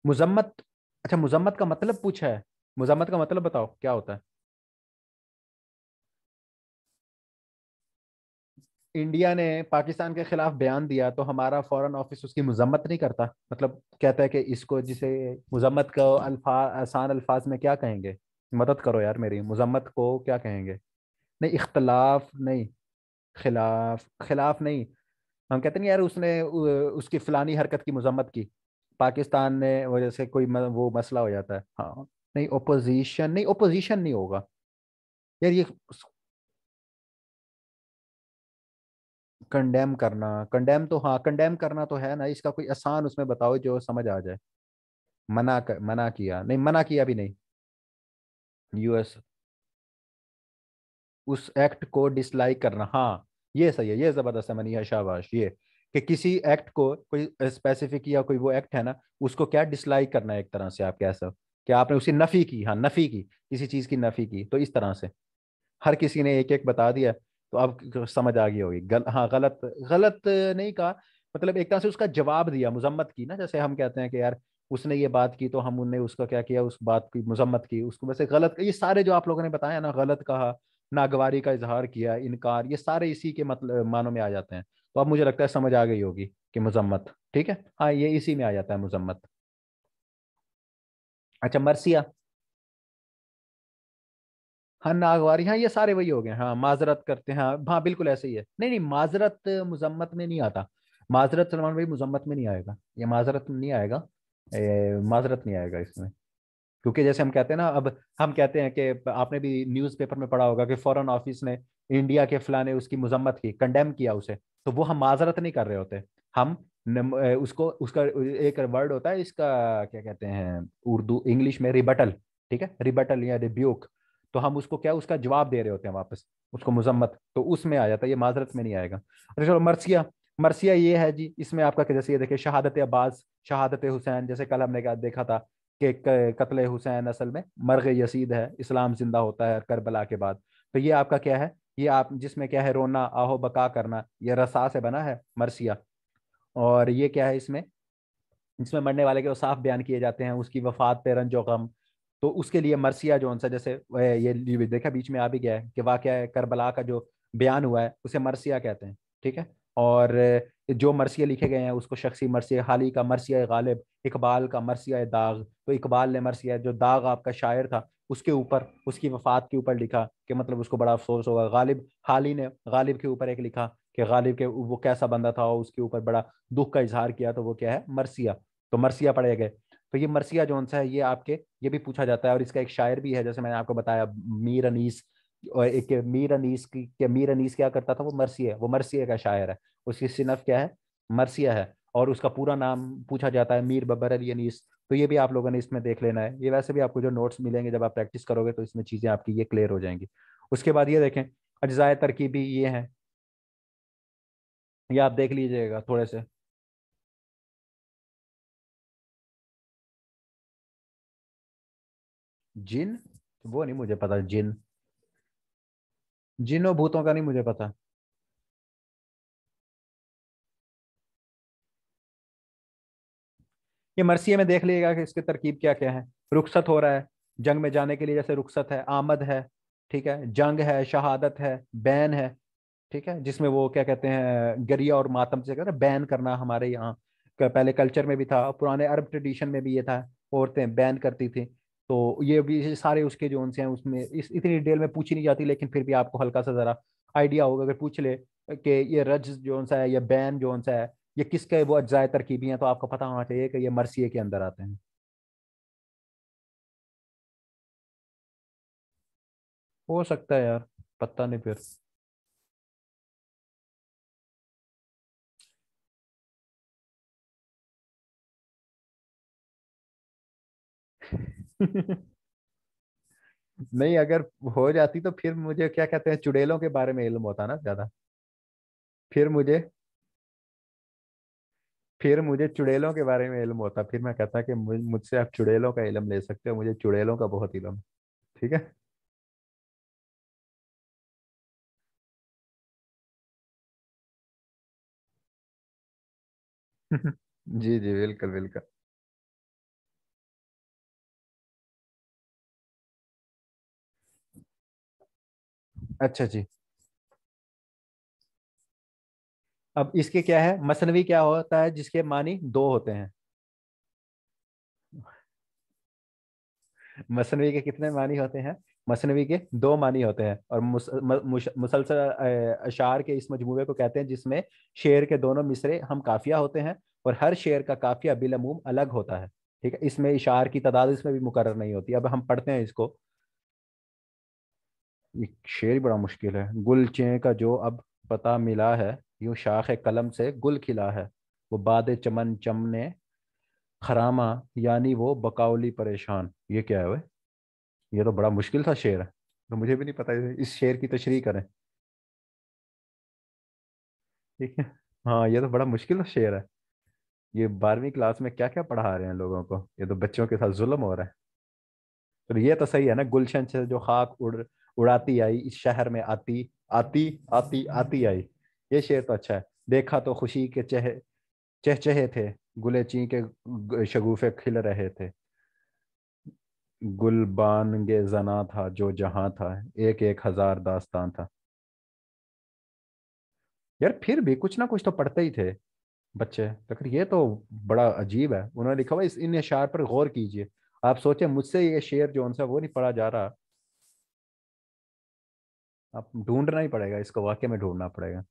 मुजम्मत। अच्छा, मुजम्मत का मतलब पूछा है, मुजम्मत का मतलब बताओ क्या होता है। इंडिया ने पाकिस्तान के खिलाफ बयान दिया तो हमारा फॉरेन ऑफिस उसकी मुजम्मत नहीं करता, मतलब कहता है कि इसको, जिसे मुजम्मत को आसान अल्फाज में क्या कहेंगे, मदद करो यार मेरी, मुजम्मत को क्या कहेंगे? नहीं, इख्तलाफ नहीं, खिलाफ, खिलाफ नहीं। हम कहते नहीं यार, उसने उसकी फलानी हरकत की मुजम्मत की, पाकिस्तान ने वजह से कोई वो मसला हो जाता है, हाँ। नहीं, ओपोजिशन नहीं, ओपोजिशन नहीं होगा यार ये। कंडेम करना, कंडेम तो हाँ, कंडेम करना तो है ना, इसका कोई आसान उसमें बताओ जो समझ आ जाए। मना किया नहीं, मना किया भी नहीं। यूएस, उस एक्ट को डिसलाइक करना, हाँ ये सही है, ये जबरदस्त है मनीषा, शाबाश। ये कि किसी एक्ट को, कोई स्पेसिफिक या कोई वो एक्ट है ना, उसको क्या डिसलाइक करना है एक तरह से, आप कह सकते, कि आपने उसकी नफी की, हाँ नफी की, किसी चीज की नफी की, तो इस तरह से हर किसी ने एक एक बता दिया, तो अब समझ आ गई होगी। हाँ गलत, गलत नहीं कहा, मतलब एक तरह से उसका जवाब दिया, मुजम्मत की ना, जैसे हम कहते हैं कि यार उसने ये बात की तो हम उनने उसका क्या किया, उस बात की मुजम्मत की, उसको वैसे गलत, ये सारे जो आप लोगों ने बताया ना, गलत कहा, नागवारी का इजहार किया, इनकार, ये सारे इसी के मतलब मानों में आ जाते हैं। तो अब मुझे लगता है समझ आ गई होगी कि मुजम्मत, ठीक है, हाँ ये इसी में आ जाता है मुजम्मत। अच्छा मरसिया, हाँ नागवारी, हाँ ये सारे वही हो गए, हाँ माजरत करते हैं, हाँ हाँ बिल्कुल ऐसे ही है, नहीं नहीं माजरत मुजम्मत में नहीं आता। माजरत सलमान भाई मुजम्मत में नहीं आएगा, ये माजरत में नहीं आएगा, माजरत नहीं आएगा इसमें। क्योंकि जैसे हम कहते हैं ना, अब हम कहते हैं कि आपने भी न्यूज़पेपर में पढ़ा होगा कि फॉरेन ऑफिस ने इंडिया के फलाने उसकी मुजम्मत की, कंडेम किया उसे, तो वो हम माजरत नहीं कर रहे होते, हम उसको, उसका एक वर्ड होता है इसका, क्या कहते हैं उर्दू इंग्लिश में, रिबटल, ठीक है, रिबटल या रिब्यूक, तो हम उसको क्या, उसका जवाब दे रहे होते हैं वापस, उसको मुजम्मत, तो उसमें आ जाता है, ये माजरत में नहीं आएगा। अच्छा चलो मरसिया, मरसिया ये है जी, इसमें आपका जैसे ये देखिए, शहादत अब्बास, शहादत हुसैन, जैसे कल हमने देखा था कि कत्ले हुसैन असल में मर्ग यसीद है, इस्लाम जिंदा होता है करबला के बाद। तो ये आपका क्या है, ये आप जिसमें क्या है, रोना आहो बका करना, ये रसा से बना है मरसिया। और ये क्या है इसमें, इसमें मरने वाले के औसाफ बयान किए जाते हैं, उसकी वफात पे रंजो गम, तो उसके लिए मरसिया जो सा, जैसे ये देखा बीच में आ भी गया है कि वाकया करबला का जो बयान हुआ है उसे मरसिया कहते हैं, ठीक है। और जो मरसिया लिखे गए हैं उसको शख्सी मरसिया, हाली का मरसिया गालिब, इकबाल का मरसिया दाग, तो इकबाल ने मरसिया जो दाग आपका शायर था उसके ऊपर, उसकी वफात के ऊपर लिखा कि मतलब उसको बड़ा अफसोस होगा। गालिब, हाली ने गालिब के ऊपर एक लिखा कि गालिब के वो कैसा बंदा था, और उसके ऊपर बड़ा दुख का इजहार किया, तो वो क्या है, मरसिया। तो मरसिया पढ़े गए। तो ये मरसिया जो सा है, ये आपके, ये भी पूछा जाता है, और इसका एक शायर भी है, जैसे मैंने आपको बताया, मीर अनीस। और एक मीर अनीस की, क्या मीर अनीस क्या करता था, वो मरसिया, वो मरसिया का शायर है, उसकी सिनफ क्या है, मरसिया है। और उसका पूरा नाम पूछा जाता है मीर बबर अली अनीस। तो ये भी आप लोगों ने इसमें देख लेना है, ये वैसे भी आपको जो नोट्स मिलेंगे जब आप प्रैक्टिस करोगे तो इसमें चीजें आपकी ये क्लियर हो जाएंगी। उसके बाद ये देखें, अज्जाए तरकीबी ये हैं, ये आप देख लीजिएगा थोड़े से। जिन, वो नहीं मुझे पता, जिन, जिनों भूतों का नहीं मुझे पता। ये मरसिए में देख लीजिएगा कि इसकी तरकीब क्या क्या है। रुखसत हो रहा है जंग में जाने के लिए, जैसे रुखसत है, आमद है, ठीक है, जंग है, शहादत है, बैन है, ठीक है, जिसमें वो क्या कहते हैं, गरिया और मातम से कहते हैं बैन करना, हमारे यहाँ पहले कल्चर में भी था, पुराने अरब ट्रेडिशन में भी ये था, औरतें बैन करती थी। तो ये भी सारे उसके जो उनसे हैं, उसमें इस इतनी डिटेल में पूछी नहीं जाती, लेकिन फिर भी आपको हल्का सा जरा आइडिया होगा अगर पूछ ले कि ये रज जो सा है, ये बैन जो सा है, ये किसके वो अज्जाए तरकीबी हैं, तो आपको पता होना चाहिए कि ये मरसिए के अंदर आते हैं। हो सकता है यार, पता नहीं फिर। नहीं अगर हो जाती तो फिर मुझे क्या कहते हैं, चुड़ैलों के बारे में इल्म होता ना ज्यादा, फिर मुझे, फिर मुझे चुड़ैलों के बारे में इल्म होता, फिर मैं कहता कि मुझसे आप चुड़ैलों का इल्म ले सकते हो, मुझे चुड़ैलों का बहुत इल्म है। ठीक है। जी जी बिल्कुल बिल्कुल। अच्छा जी। अब इसके क्या है, मसनवी क्या होता है जिसके मानी दो होते हैं। मसनवी के कितने मानी होते हैं, मसनवी के दो मानी होते हैं, और मुसलसल अशार के इस मजमूए को कहते हैं जिसमें शेर के दोनों मिसरे हम काफिया होते हैं, और हर शेर का काफिया बिलमूम अलग होता है। ठीक है, इसमें इशार की तादाद इसमें भी मुकर्रर नहीं होती। अब हम पढ़ते हैं इसको। ये शेर ही बड़ा मुश्किल है, गुलचे का जो अब पता मिला है, यूं शाख कलम से गुल खिला है, वो बाद चमन चमने खरामा, यानी वो बकाउली परेशान। ये क्या है वे? ये तो बड़ा मुश्किल था शेर, तो मुझे भी नहीं पता। इस शेर की तशरीह करें। ठीक है। हाँ, ये तो बड़ा मुश्किल शेर है। ये 12वीं क्लास में क्या क्या पढ़ा रहे हैं लोगों को, ये तो बच्चों के साथ जुल्म हो रहा है। तो ये तो सही है ना, गुलशन से जो खाक उड़ाती आई, इस शहर में आती आती आती आती आई। ये शेर तो अच्छा है। देखा तो खुशी के चहचहे थे, गुले ची के शगुफे खिल रहे थे, गुलबान गे जना था जो जहां था, एक एक हजार दास्तान था। यार फिर भी कुछ ना कुछ तो पढ़ते ही थे बच्चे, लेकिन ये तो बड़ा अजीब है। उन्होंने लिखा हुआ, इस इन अशार पर गौर कीजिए। आप सोचे मुझसे ये शेर जो उनसे वो नहीं पढ़ा जा रहा। आप ढूंढना ही पड़ेगा इसको, वाकई में ढूंढना पड़ेगा।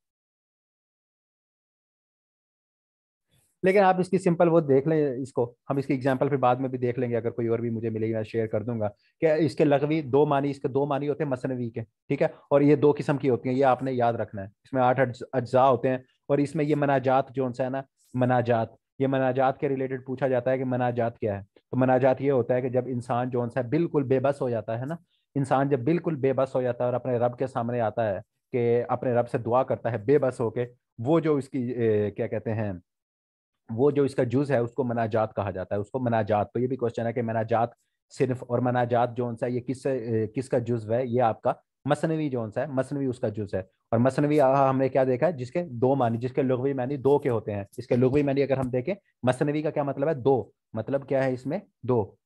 लेकिन आप इसकी सिंपल वो देख लें, इसको हम इसकी एग्जांपल फिर बाद में भी देख लेंगे, अगर कोई और भी मुझे मिलेगी मैं शेयर कर दूंगा। कि इसके लगवी दो मानी, इसके दो मानी होते हैं मसनवी के, ठीक है। और ये दो किस्म की होती हैं, ये आपने याद रखना है। इसमें 8 अज्जा होते हैं। और इसमें ये मनाजात जो सा है ना, मनाजात, ये मनाजात के रिलेटेड पूछा जाता है कि मनाजात क्या है। तो मनाजात ये होता है कि जब इंसान जो सा है बिल्कुल बेबस हो जाता है ना, इंसान जब बिल्कुल बेबस हो जाता है और अपने रब के सामने आता है, कि अपने रब से दुआ करता है बेबस होके, वो जो इसकी क्या कहते हैं, वो जो इसका जुज है उसको मनाजात कहा जाता है, उसको मनाजात। तो ये भी क्वेश्चन है कि मनाजात सिर्फ और मनाजात जो सा है ये किसका जुज है, ये आपका मसनवी जो सा है, मसनवी उसका जुज है। और मसनवी हमने क्या देखा है, जिसके दो मानी, जिसके लुग़वी मानी दो के होते हैं। इसके लुग़वी मानी अगर हम देखें, मसनवी का क्या मतलब है, दो। मतलब क्या है इसमें, दो।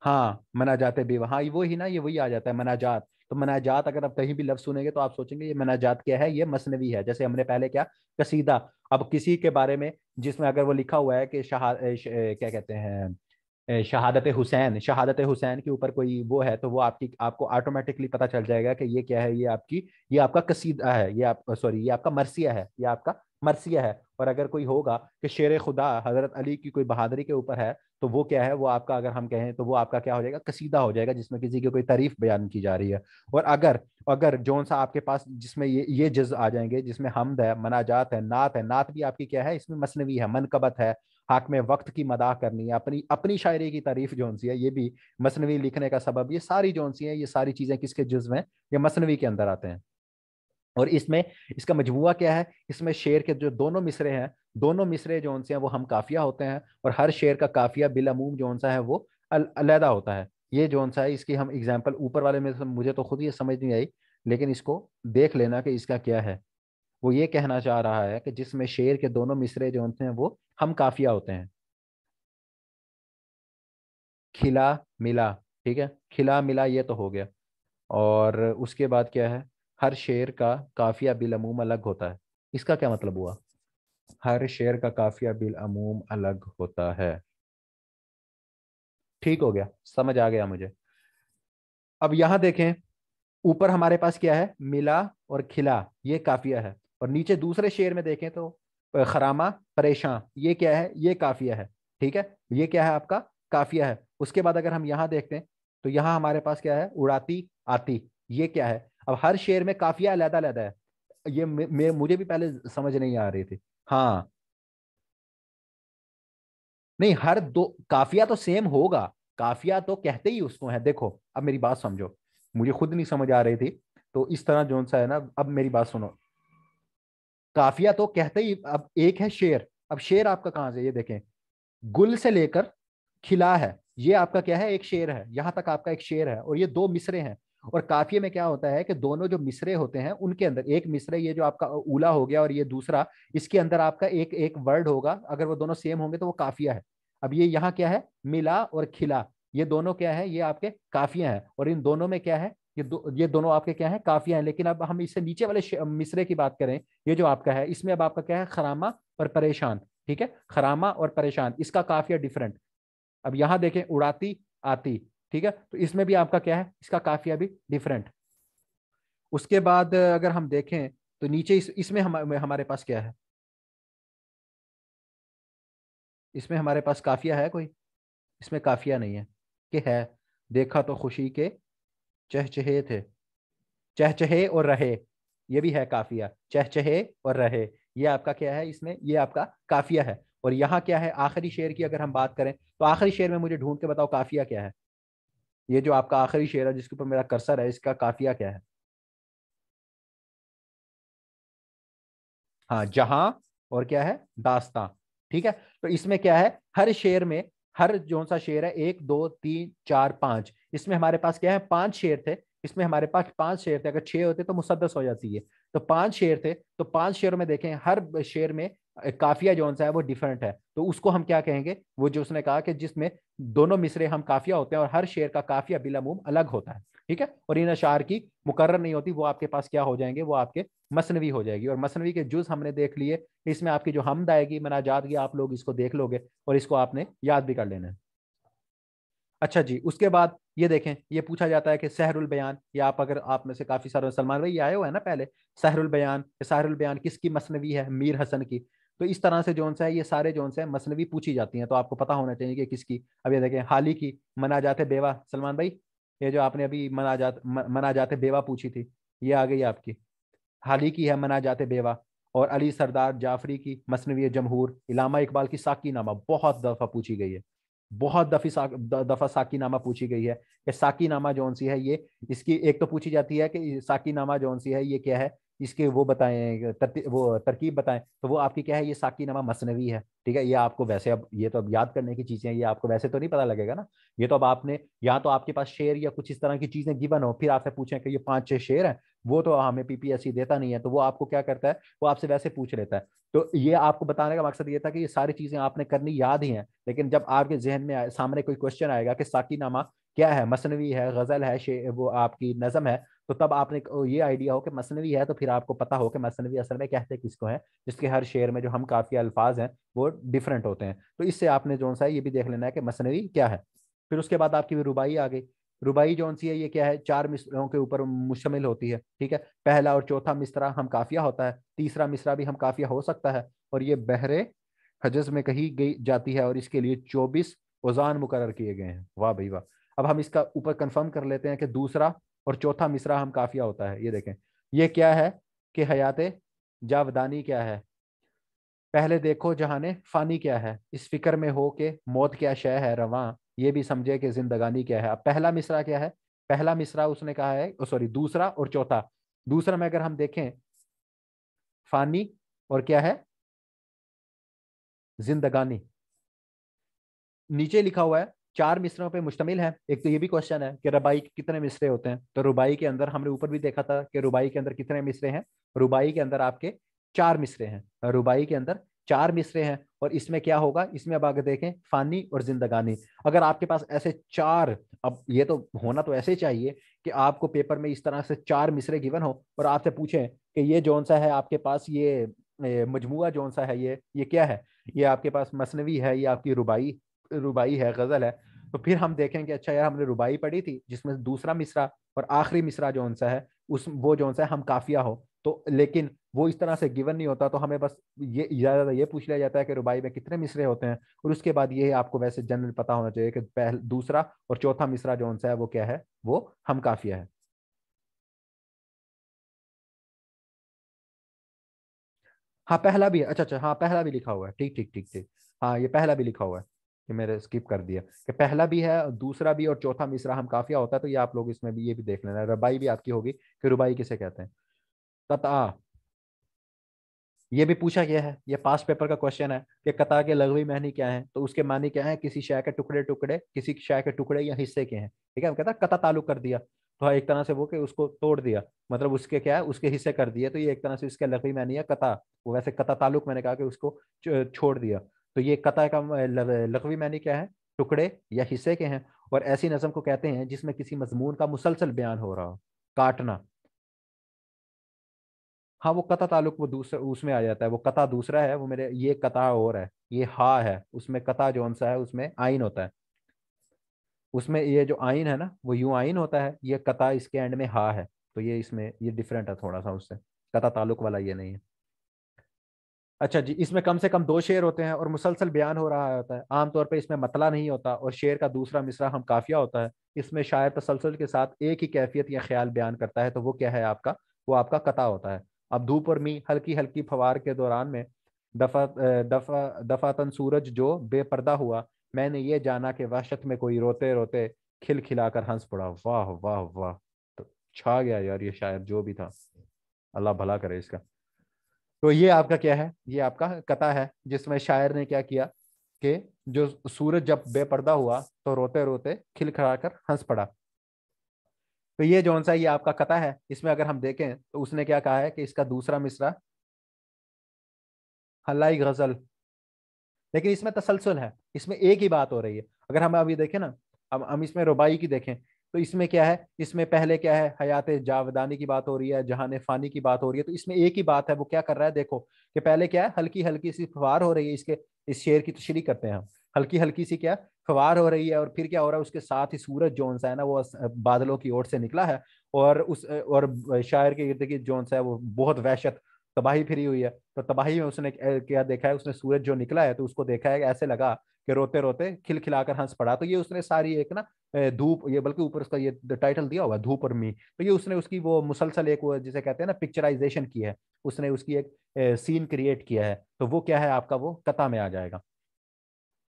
हाँ, मनाजात भी, हाँ वो ही ना, ये वही आ जाता है मनाजात। तो मनाजात अगर आप कहीं भी लफ्ज सुनेंगे तो आप सोचेंगे ये मनाजात क्या है, ये मसनवी है। जैसे हमने पहले क्या, कसीदा। अब किसी के बारे में जिसमें अगर वो लिखा हुआ है कि क्या कहते हैं, शहादत हुसैन, शहादत हुसैन के ऊपर कोई वो है, तो वो आपको ऑटोमेटिकली पता चल जाएगा कि ये क्या है, ये आपका कसीदा है, ये आप सॉरी, ये आपका मरसिया है, ये आपका मरसिया है। और अगर कोई होगा कि शेर खुदा हजरत अली की कोई बहादुरी के ऊपर है, तो वो क्या है, वो आपका अगर हम कहें तो वो आपका क्या हो जाएगा, कसीदा हो जाएगा, जिसमें किसी की कोई तारीफ बयान की जा रही है। और अगर अगर जोन सा आपके पास जिसमें ये जज आ जाएंगे, जिसमें हमद है, मनाजात है, नात है, नात भी आपकी क्या है, इसमें मसनवी है, मनकबत है, हाक में वक्त की मदाह करनी है, अपनी अपनी शायरी की तारीफ जोन सी है, ये भी मसनवी लिखने का सबब। ये सारी जोन सी है, ये सारी चीजें किसके जुज्व हैं, ये मसनवी के अंदर आते हैं। और इसमें इसका मजबूआ क्या है, इसमें शेर के जो दोनों मिसरे हैं, दोनों मिसरे जो से हैं वो हम काफिया होते हैं। और हर शेर का काफिया बिलअमूम जो सा है वो अलहदा होता है। ये जो सा है, इसकी हम एग्जाम्पल ऊपर वाले में मुझे तो खुद ये समझ नहीं आई, लेकिन इसको देख लेना कि इसका क्या है। वो ये कहना चाह रहा है कि जिसमें शेर के दोनों मिसरे जो हैं वो हम काफिया होते हैं। खिला मिला, ठीक है, खिला मिला ये तो हो गया। और उसके बाद क्या है, हर शेर का काफिया बिलअमूम अलग होता है। इसका क्या मतलब हुआ, हर शेर का काफिया बिलअमूम अलग होता है। ठीक हो गया, समझ आ गया मुझे। अब यहां देखें, ऊपर हमारे पास क्या है, मिला और खिला, ये काफिया है। और नीचे दूसरे शेर में देखें तो खरामा परेशान, ये क्या है, ये काफिया है। ठीक है, ये क्या है आपका, काफिया है। उसके बाद अगर हम यहाँ देखते हैं, तो यहाँ हमारे पास क्या है, उड़ाती आती, ये क्या है। अब हर शेर में काफिया अलग अलग है। ये मुझे भी पहले समझ नहीं आ रही थी। हाँ, नहीं, हर दो काफिया तो सेम होगा, काफिया तो कहते ही उसको है। देखो अब मेरी बात समझो, मुझे खुद नहीं समझ आ रही थी। तो इस तरह जोन सा है ना, अब मेरी बात सुनो। काफिया तो कहते ही, अब एक है शेर। अब शेर आपका कहां से, ये देखें, गुल से लेकर खिला है, ये आपका क्या है, एक शेर है, यहां तक आपका एक शेर है। और ये दो मिसरे हैं। और काफिये में क्या होता है कि दोनों जो मिसरे होते हैं उनके अंदर एक मिसरे, ये जो आपका उला हो गया और ये दूसरा, इसके अंदर आपका एक एक वर्ड होगा। अगर वो दोनों सेम होंगे तो वो काफिया है। अब ये यहाँ क्या है, मिला और खिला, ये दोनों क्या है, ये आपके काफिया हैं। और इन दोनों में क्या है, ये दोनों आपके क्या है, काफिया हैं। लेकिन अब हम इससे नीचे वाले मिसरे की बात करें, ये जो आपका है, इसमें अब आपका क्या है, खरामा और परेशान। ठीक है, खरामा और परेशान, इसका काफिया डिफरेंट। अब यहां देखें, उड़ाती आती, ठीक है, तो इसमें भी आपका क्या है, इसका काफिया भी डिफरेंट। उसके बाद अगर हम देखें तो नीचे इसमें हमारे पास क्या है, इसमें हमारे पास काफिया है कोई, इसमें काफिया नहीं है, कि है, देखा तो खुशी के चहचहे थे, चहचहे और रहे, ये भी है काफिया, चहचहे और रहे, ये आपका क्या है इसमें, ये आपका काफिया है। और यहाँ क्या है, आखिरी शेर की अगर हम बात करें तो आखिरी शेर में मुझे ढूंढ के बताओ काफिया क्या है। ये जो आपका आखिरी शेर है जिसके ऊपर मेरा कर्सर है, इसका काफिया क्या है। हाँ, जहां और क्या है, दास्तां। ठीक है, तो इसमें क्या है, हर शेर में, हर जो सा शेर है, एक दो तीन चार पांच, इसमें हमारे पास क्या है, पांच शेर थे। इसमें हमारे पास पांच शेर थे, अगर छह होते तो मुसद्दस हो जाती है। तो पांच शेर थे, तो पांच शेरों में देखें हर शेर में काफिया जो सा है वो डिफरेंट है, तो उसको हम क्या कहेंगे, वो जो उसने कहा कि जिसमें दोनों मिसरे हम काफिया होते हैं और हर शेर का काफिया बिलामुम अलग होता है। ठीक है, और इन अशार की मुकर्रर नहीं होती, वो आपके पास क्या हो जाएंगे, वो आपके मसनवी हो जाएगी। और मसनवी के जुज हमने देख लिए, इसमें आपकी जो हमद आएगी, मनाजात की, आप लोग इसको देख लोगे और इसको आपने याद भी कर लेना है। अच्छा जी, उसके बाद ये देखें, ये पूछा जाता है कि सहरुल बयान, या आप अगर आप में से काफी सारे सलमान भाई ये आए हुए हैं ना पहले, सहरुल बयान किसकी मसनवी है, मीर हसन की। तो इस तरह से जोन सा है, ये सारे जोन से मसनवी पूछी जाती हैं, तो आपको पता होना चाहिए कि किसकी। अब ये देखें, हाली की मनाजात बेवा, सलमान भाई ये जो आपने अभी मनाजात बेवा पूछी थी, ये आ गई आपकी, हाली की है मनाजात बेवा। और अली सरदार जाफरी की मसनवी जमहूर, इलामा इकबाल की साकी नामा बहुत दफा पूछी गई है, बहुत दफा साकी नामा पूछी गई है, कि साकी नामा जौन सी है ये, इसकी एक तो पूछी जाती है कि साकी नामा जौन सी है ये क्या है, इसके वो बताएं, वो तरकीब बताएं, तो वो आपकी क्या है, ये साकी नामा मसनवी है। ठीक है, ये आपको वैसे, अब ये तो अब याद करने की चीजें हैं, ये आपको वैसे तो नहीं पता लगेगा ना। ये तो अब आपने, या तो आपके पास शेर या कुछ इस तरह की चीजें गिवन हो, फिर आपसे पूछें कि ये पांच छह शेर है, वो तो हमें पीपीएससी देता नहीं है, तो वो आपको क्या करता है, वो आपसे वैसे पूछ लेता है। तो ये आपको बताने का मकसद ये था कि ये सारी चीजें आपने करनी याद ही हैं, लेकिन जब आपके जहन में सामने कोई क्वेश्चन आएगा कि साकीनामा क्या है, मसनवी है, गजल है, वो आपकी नज़म है, तो तब आपने ये आइडिया हो कि मसनवी है, तो फिर आपको पता हो कि मसनवी असल में कहते किसको है, जिसके हर शेर में जो हम काफी अल्फाज हैं वो डिफरेंट होते हैं। तो इससे आपने जो सा है ये भी देख लेना है कि मसनवी क्या है। फिर उसके बाद आपकी रुबाई आ गई। रुबाई जौन सी है, ये क्या है, चार मिसरों के ऊपर मुश्तमिल होती है। ठीक है, पहला और चौथा मिसरा हम काफिया होता है, तीसरा मिसरा भी हम काफिया हो सकता है, और ये बहरे हजज में कही गई जाती है, और इसके लिए 24 वजान मुकर्रर किए गए हैं। वाह भाई वाह। अब हम इसका ऊपर कंफर्म कर लेते हैं कि दूसरा और चौथा मिसरा हम काफिया होता है। ये देखें, ये क्या है कि हयाते जावदानी क्या है, पहले देखो जहाने फानी क्या है, इस फिक्र में हो के मौत क्या शय है रवां, ये भी समझे कि जिंदगानी क्या है। अब पहला मिसरा क्या है, पहला मिसरा उसने कहा है, सॉरी दूसरा और चौथा, दूसरा में अगर हम देखें, फानी और क्या है, जिंदगानी, नीचे लिखा हुआ है चार मिसरों पे मुश्तमिल है। एक तो ये भी क्वेश्चन है कि रुबाई के कितने मिसरे होते हैं, तो रुबाई के अंदर हमने ऊपर भी देखा था कि रुबाई के अंदर कितने मिसरे हैं, रुबाई के अंदर आपके चार मिसरे हैं, रुबाई के अंदर चार मिसरे हैं। और इसमें क्या होगा, इसमें अब आगे देखें, फानी और जिंदगानी, अगर आपके पास ऐसे चार, अब ये तो होना तो ऐसे चाहिए कि आपको पेपर में इस तरह से चार मिसरे गिवन हो और आपसे पूछें कि ये जौन सा है आपके पास, ये मजमुआ जौन सा है, ये क्या है, ये आपके पास मसनवी है, ये आपकी रुबाई रुबाई है, गजल है। तो फिर हम देखेंगे अच्छा यार, हमने रुबाई पढ़ी थी जिसमें दूसरा मिसरा और आखिरी मिसरा जौन सा है, उस वो जौन सा है हम काफिया हो, तो लेकिन वो इस तरह से गिवन नहीं होता, तो हमें बस ये ज्यादा ये पूछ लिया जाता है कि रुबाई में कितने मिसरे होते हैं, और उसके बाद ये आपको वैसे जनरल पता होना चाहिए कि दूसरा और चौथा मिसरा जौन सा है वो क्या है, वो हम काफिया है। हाँ पहला भी है, अच्छा अच्छा, हाँ पहला भी लिखा हुआ है, ठीक ठीक ठीक ठीक। हाँ ये पहला भी लिखा हुआ है, कि मैंने स्किप कर दिया, कि पहला भी है, दूसरा भी और चौथा मिसरा हम काफिया होता है। तो ये आप लोग इसमें भी ये भी देख लेना, रबाई भी आपकी होगी कि रुबाई किसे कहते हैं। कता, ये भी पूछा गया है, ये पास पेपर का क्वेश्चन है कि कता के लघवी मानी क्या है, तो उसके मानी क्या है, किसी शय के टुकड़े टुकड़े, किसी शय के टुकड़े या हिस्से के हैं। ठीक है, हम कहता है कता ताल्लुक कर दिया, तो हाँ, एक तरह से वो कि उसको तोड़ दिया, मतलब उसके क्या है, उसके हिस्से कर दिए, तो ये एक तरह से इसका लघवी मानी है कता। वो वैसे कता ताल्लुक मैंने कहा कि उसको छोड़ दिया, तो ये कता का लघवी मानी क्या है, टुकड़े या हिस्से के हैं। और ऐसी नज़म को कहते हैं जिसमें किसी मजमून का मुसलसल बयान हो रहा हो, काटना। हाँ वो कता ताल्लुक वो दूसरा उसमें आ जाता है, वो कता दूसरा है, वो मेरे ये कता और है, ये हा है, उसमें कता जौन सा है उसमें आइन होता है, उसमें ये जो आइन है ना वो यूं आइन होता है, ये कता इसके एंड में हा है। तो ये इसमें ये डिफरेंट है थोड़ा सा उससे, कता ताल्लुक वाला ये नहीं है। अच्छा जी, इसमें कम से कम दो शेर होते हैं और मुसलसल बयान हो रहा होता है, आमतौर पे इसमें मतला नहीं होता, और शेर का दूसरा मिसरा हम काफिया होता है। इसमें शायर तसलसल के साथ एक ही कैफियत या ख्याल बयान करता है, तो वो क्या है आपका वो आपका कता होता है। अब धूप और मी हल्की हल्की फवार के दौरान में दफातन सूरज जो बेपर्दा हुआ, मैंने ये जाना कि वहशत में कोई रोते रोते खिलखिलाकर हंस पड़ा। वाह वाह वाह, तो छा गया यार ये शायर जो भी था, अल्लाह भला करे इसका। तो ये आपका क्या है, ये आपका कथा है जिसमें शायर ने क्या किया कि जो सूरज जब बेपर्दा हुआ तो रोते रोते खिलखिलाकर हंस पड़ा। तो ये जौन सा ये आपका कथा है, इसमें अगर हम देखें तो उसने क्या कहा है कि इसका दूसरा मिसरा हल्लाई गजल, लेकिन इसमें तसलसल है, इसमें एक ही बात हो रही है। अगर हम अभी देखें ना, अब हम इसमें रुबाई की देखें तो इसमें क्या है, इसमें पहले क्या है, हयात जावदानी की बात हो रही है, जहान फानी की बात हो रही है। तो इसमें एक ही बात है, वो क्या कर रहा है देखो, कि पहले क्या है, हल्की हल्की सी फवार हो रही है, इसके इस शेर की तशरीह करते हैं हम। हल्की हल्की सी क्या फवार हो रही है, और फिर क्या हो रहा है, उसके साथ ही सूरज जोन सा है ना, वो बादलों की ओर से निकला है, और शायर के इर्द गिर्द जोन सा है वो बहुत वहशत तबाही फिरी हुई है। तो तबाही में उसने क्या देखा है, उसने सूरज जो निकला है तो उसको देखा है कि ऐसे लगा कि रोते रोते खिलखिलाकर हंस पड़ा। तो ये उसने सारी एक ना धूप, ये बल्कि ऊपर उसका ये टाइटल दिया हुआ है धूप और मी, तो ये उसने उसकी वो मुसलसल एक वो जिसे कहते हैं ना पिक्चराइजेशन की है, उसने उसकी एक सीन क्रिएट किया है। तो वो क्या है आपका, वो कथा में आ जाएगा।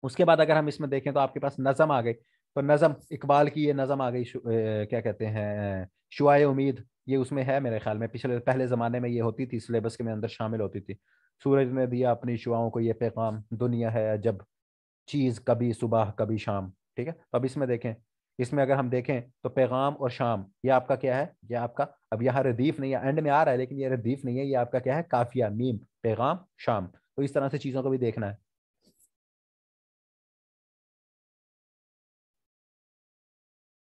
उसके बाद अगर हम इसमें देखें तो आपके पास नज़म आ गई। तो नज़म इकबाल की ये नज़म आ गई, क्या कहते हैं, शुआए उम्मीद, ये उसमें है मेरे ख्याल में, पिछले पहले ज़माने में ये होती थी, सिलेबस के में अंदर शामिल होती थी। सूरज ने दिया अपनी शुआओं को ये पैगाम, दुनिया है अजब चीज़, कभी सुबह कभी शाम। ठीक है, तो अब इसमें देखें, इसमें अगर हम देखें तो पैगाम और शाम ये आपका क्या है, ये आपका अब यहाँ रदीफ नहीं है, एंड में आ रहा है लेकिन ये रदीफ नहीं है, ये आपका क्या है, काफिया मीम, पैगाम शाम। तो इस तरह से चीज़ों को भी देखना है।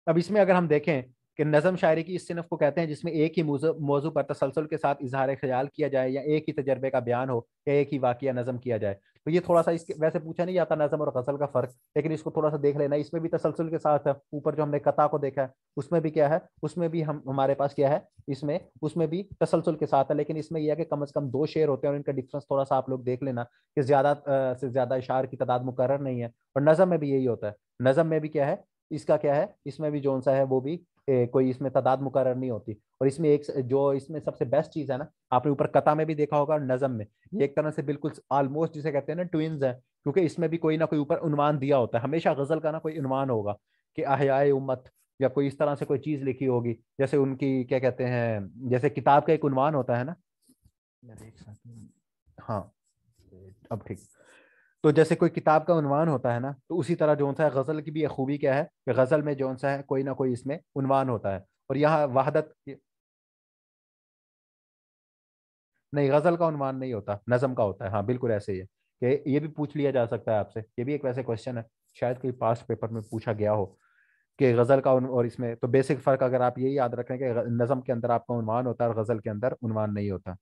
अब इसमें अगर हम देखें कि नज़म शायरी की इस सिनफ को कहते हैं जिसमें एक ही मौजू पर तसलसल के साथ इजहार ख्याल किया जाए, या एक ही तजर्बे का बयान हो, या एक ही वाकया नज़म किया जाए। तो ये थोड़ा सा इसके वैसे पूछा नहीं जाता नज़म और गज़ल का फ़र्क, लेकिन इसको थोड़ा सा देख लेना, इसमें भी तसलसल के साथ है। ऊपर जो हमने कथा को देखा है उसमें भी क्या है, उसमें भी हम हमारे पास क्या है, इसमें उसमें भी तसलसल के साथ है, लेकिन इसमें यह है कि कम से कम दो शेर होते हैं और इनका डिफरेंस थोड़ा सा आप लोग देख लेना कि ज़्यादा से ज़्यादा इशार की तादाद मुकर्रर नहीं है। और नज़म में भी यही होता है, नज़म में भी क्या है, इसका क्या है, इसमें भी जोन सा है वो भी कोई इसमें तादाद मुकर्रर नहीं होती। और इसमें एक जो इसमें सबसे बेस्ट चीज है ना, आपने ऊपर कथा में भी देखा होगा और नज़म में, ये एक तरह से बिल्कुल ऑलमोस्ट जिसे कहते हैं ना ट्विंस है, क्योंकि इसमें भी कोई ना कोई ऊपर उन्वान दिया होता है, हमेशा गजल का ना कोई उन्वान होगा कि अहयाए उम्मत, या कोई इस तरह से कोई चीज लिखी होगी, जैसे उनकी क्या कहते हैं, जैसे किताब का एक उन्वान होता है ना यार, एक साथ हाँ, अब ठीक। तो जैसे कोई किताब का उन्वान होता है ना, तो उसी तरह जो सा है गजल की भी एक खूबी क्या है कि गजल में जो सा है कोई ना कोई इसमें उन्वान होता है। और यहाँ वहादत, नहीं गजल का उन्वान नहीं होता, नज़म का होता है, हाँ बिल्कुल ऐसे ही है। कि ये भी पूछ लिया जा सकता है आपसे, ये भी एक वैसे क्वेश्चन है, शायद कोई पास्ट पेपर में पूछा गया हो कि गजल का और इसमें, तो बेसिक फर्क अगर आप यही याद रखें कि नज़म के अंदर आपका उन्वान होता है और गजल के अंदर उन्वान नहीं होता।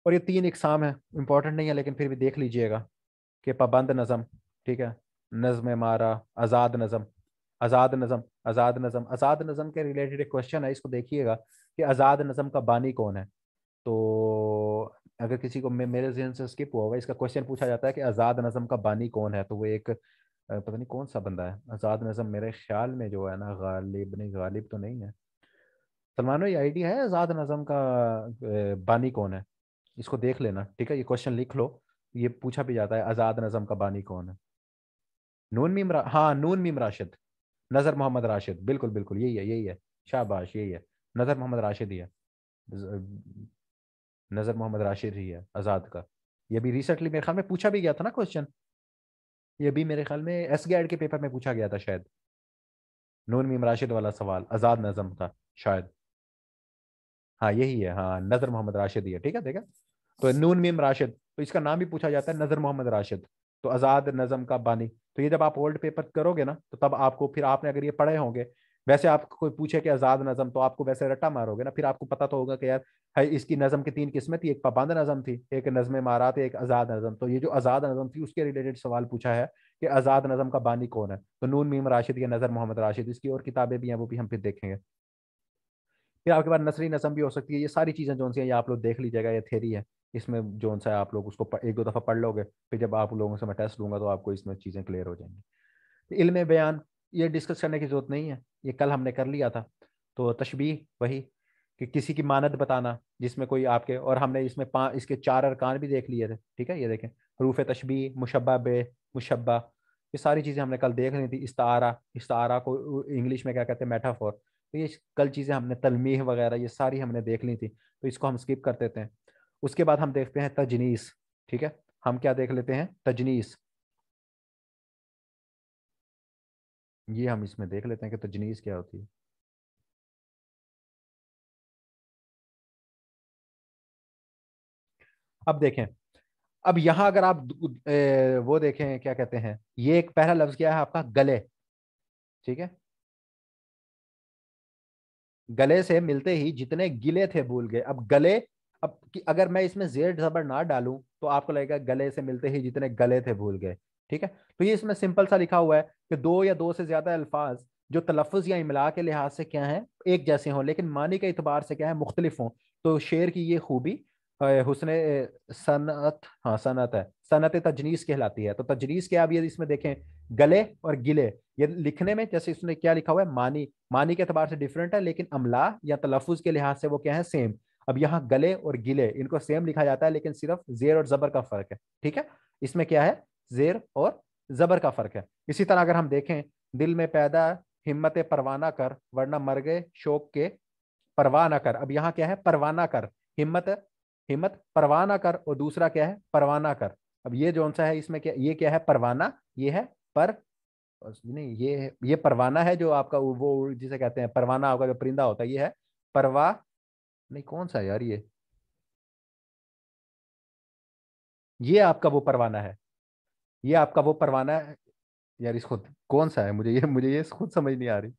और ये तीन इकसाम है, इंपॉर्टेंट नहीं है लेकिन फिर भी देख लीजिएगा कि पाबंद नज़म, ठीक है, नज़्म मारा, आज़ाद नज़म, आज़ाद नज़म, आज़ाद नज़म, आज़ाद नज़म के रिलेटेड एक क्वेश्चन है, इसको देखिएगा कि आज़ाद नज़म का बानी कौन है। तो अगर किसी को मेरे जहन से स्किप हुआ होगा, इसका क्वेश्चन पूछा जाता है कि आज़ाद नज़म का बानी कौन है, तो वो एक पता नहीं कौन सा बंदा है आज़ाद नज़म, मेरे ख्याल में जो है ना, गालिब नहीं, गालिब तो नहीं है। सलमानो, ये आइडिया है आज़ाद नज़म का बानी कौन है, इसको देख लेना, ठीक है, ये क्वेश्चन लिख लो। ये पूछा भी जाता है आज़ाद नज़म का बानी कौन है। हाँ, नून मीम राशिद, नज़र मोहम्मद राशिद, बिल्कुल बिल्कुल यही है, यही है, शाबाश यही है, नज़र मोहम्मद राशिद ही है, नजर मोहम्मद राशिद ही है आजाद का। ये भी रिसेंटली मेरे ख्याल में पूछा भी गया था ना क्वेश्चन, ये भी मेरे ख्याल में एस गैड के पेपर में पूछा गया था शायद, नून मीम राशिद वाला सवाल आजाद नजम का शायद। हाँ यही है, हाँ नजर मोहम्मद राशिद ही है, ठीक है, देखा। तो नून मीम राशिद, तो इसका नाम भी पूछा जाता है नजर मोहम्मद राशिद। तो आजाद नजम का बानी, तो ये जब आप ओल्ड पेपर करोगे ना, तो तब आपको फिर आपने अगर ये पढ़े होंगे, वैसे आपको कोई पूछे कि आजाद नजम, तो आपको वैसे रट्टा मारोगे ना, फिर आपको पता तो होगा कि यार है, इसकी नज़म की तीन किस्में थी, एक पाबंद नज़म थी, एक नज़म मारा थी, एक आज़ाद नज़म। तो ये जो आज़ाद नज़म थी उसके रिलेटेड सवाल पूछा है कि आज़ाद नज़म का बानी कौन है, तो नून मीम राशिद या नज़र मोहम्मद राशिद, इसकी और किताबें भी हैं वो भी हम फिर देखेंगे। फिर आपके पास नसरी नज़म भी हो सकती है, ये सारी चीज़ें जो सी हैं ये आप लोग देख लीजिएगा, ये थेरी है, इसमें जो सा है आप लोग उसको एक दो दफ़ा पढ़ लोगे, फिर जब आप लोगों से मैं टेस्ट लूंगा तो आपको इसमें चीज़ें क्लियर हो जाएंगी। तो इल्म बयान ये डिस्कस करने की जरूरत नहीं है, ये कल हमने कर लिया था। तो तशबीह वही कि किसी की मानद बताना जिसमें कोई आपके, और हमने इसमें इसके 4 अरकान भी देख लिए थे, ठीक है। ये देखें, हरूफ तशबीह, मुशब्बा बे, मुशब्बा, ये सारी चीज़ें हमने कल देख ली थी। इस्तारा, इस्तारा को इंग्लिश में क्या कहते हैं, मेटाफोर। तो ये कल चीज़ें हमने, तलमीह वगैरह, ये सारी हमने देख ली थी, तो इसको हम स्किप कर देते हैं। उसके बाद हम देखते हैं तजनीस, ठीक है। हम क्या देख लेते हैं, तजनीस। ये हम इसमें देख लेते हैं कि तजनीस क्या होती है। अब देखें, अब यहां अगर आप वो देखें, क्या कहते हैं, ये एक पहला लफ्ज क्या है आपका, गले, ठीक है। गले से मिलते ही जितने गिले थे भूल गए। अब गले, अब अगर मैं इसमें जेर जबर ना डालूं तो आपको लगेगा गले से मिलते ही जितने गले थे भूल गए, ठीक है। तो ये इसमें सिंपल सा लिखा हुआ है कि दो या दो से ज्यादा अल्फाज जो तलफ़ुज़ या इमला के लिहाज से क्या है, एक जैसे हों, लेकिन मानी के इतबार से क्या है, मुख्तलिफ हों। तो शेर की ये खूबी हुस्न सनत, हाँ सनत है, सनत तजनीस कहलाती है। तो तजनीस क्या, अब ये इसमें देखें, गले और गिले, ये लिखने में जैसे इसने क्या लिखा हुआ है, मानी, मानी के एतबार से डिफरेंट है, लेकिन अमला या तलफ़ुज़ के लिहाज से वो क्या है, सेम। अब यहाँ गले और गिले इनको सेम लिखा जाता है, लेकिन सिर्फ जेर और जबर का फर्क है, ठीक है। इसमें क्या है, जेर और जबर का फर्क है। इसी तरह अगर हम देखें, दिल में पैदा हिम्मत परवाना कर, वरना मर गए शौक के परवाह ना कर। अब यहाँ क्या है, परवाना कर, हिम्मत, हिम्मत परवाना कर, और दूसरा क्या है, परवाना कर। अब ये जो सा है इसमें क्या, ये क्या है, परवाना, ये है पर, नहीं, ये परवाना है जो आपका वो जिसे कहते हैं परवाना, आपका जो परिंदा होता है, ये है परवा, नहीं कौन सा है यार ये आपका वो परवाना है, ये आपका वो परवाना है। यार इसको कौन सा है, मुझे ये खुद समझ नहीं आ रही।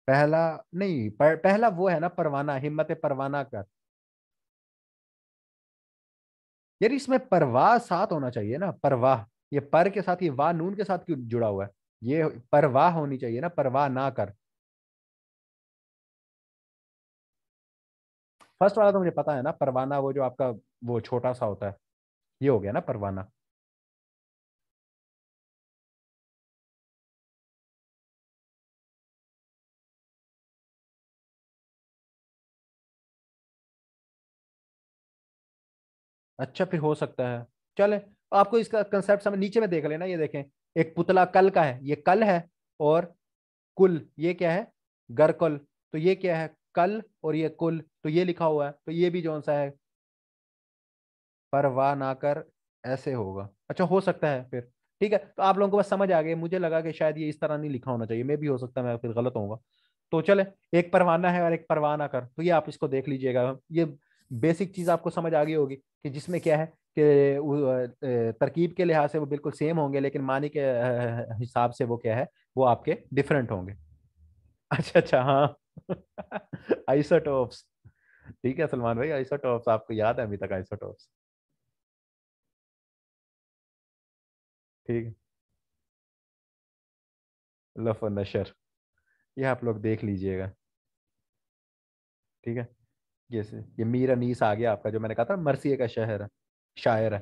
पहला, नहीं पहला वो है ना परवाना, हिम्मत परवाना कर। यार इसमें परवाह साथ होना चाहिए ना, परवाह, ये पर के साथ, ये वाह नून के साथ क्यों जुड़ा हुआ है, ये परवाह होनी चाहिए ना, परवाह ना कर। फर्स्ट वाला तो मुझे पता है ना, परवाना वो जो आपका वो छोटा सा होता है, ये हो गया ना परवाना। अच्छा फिर हो सकता है, चले, आपको इसका कंसेप्ट समझ, नीचे में देख लेना, ये देखें, एक पुतला कल का है, ये कल है, और कुल ये क्या है, गरकुल। तो ये क्या है, कल, और ये कुल, तो ये लिखा हुआ है, तो ये भी जो सा है, परवाह ना कर, ऐसे होगा। अच्छा हो सकता है फिर, ठीक है। तो आप लोगों को बस समझ आ गई, मुझे लगा कि शायद ये इस तरह नहीं लिखा होना चाहिए, मैं भी हो सकता है मैं फिर गलत होऊंगा। तो चले, एक परवाना है और एक परवाह ना कर, तो ये आप इसको देख लीजिएगा। ये बेसिक चीज आपको समझ आ गई होगी कि जिसमें क्या है कि तरकीब के लिहाज से वो बिल्कुल सेम होंगे, लेकिन मानी के हिसाब से वो क्या है, वो आपके डिफरेंट होंगे। अच्छा अच्छा, हाँ। आइसोटोप्स, ठीक है सलमान भाई, आइसोटोप्स आपको याद है अभी तक, आइसोटोप्स, ठीक है। लफ और नशर, ये आप लोग देख लीजिएगा, ठीक है। ये मीर अनीस आ गया आपका, जो मैंने कहा था मरसिए का शहर है, शायर है,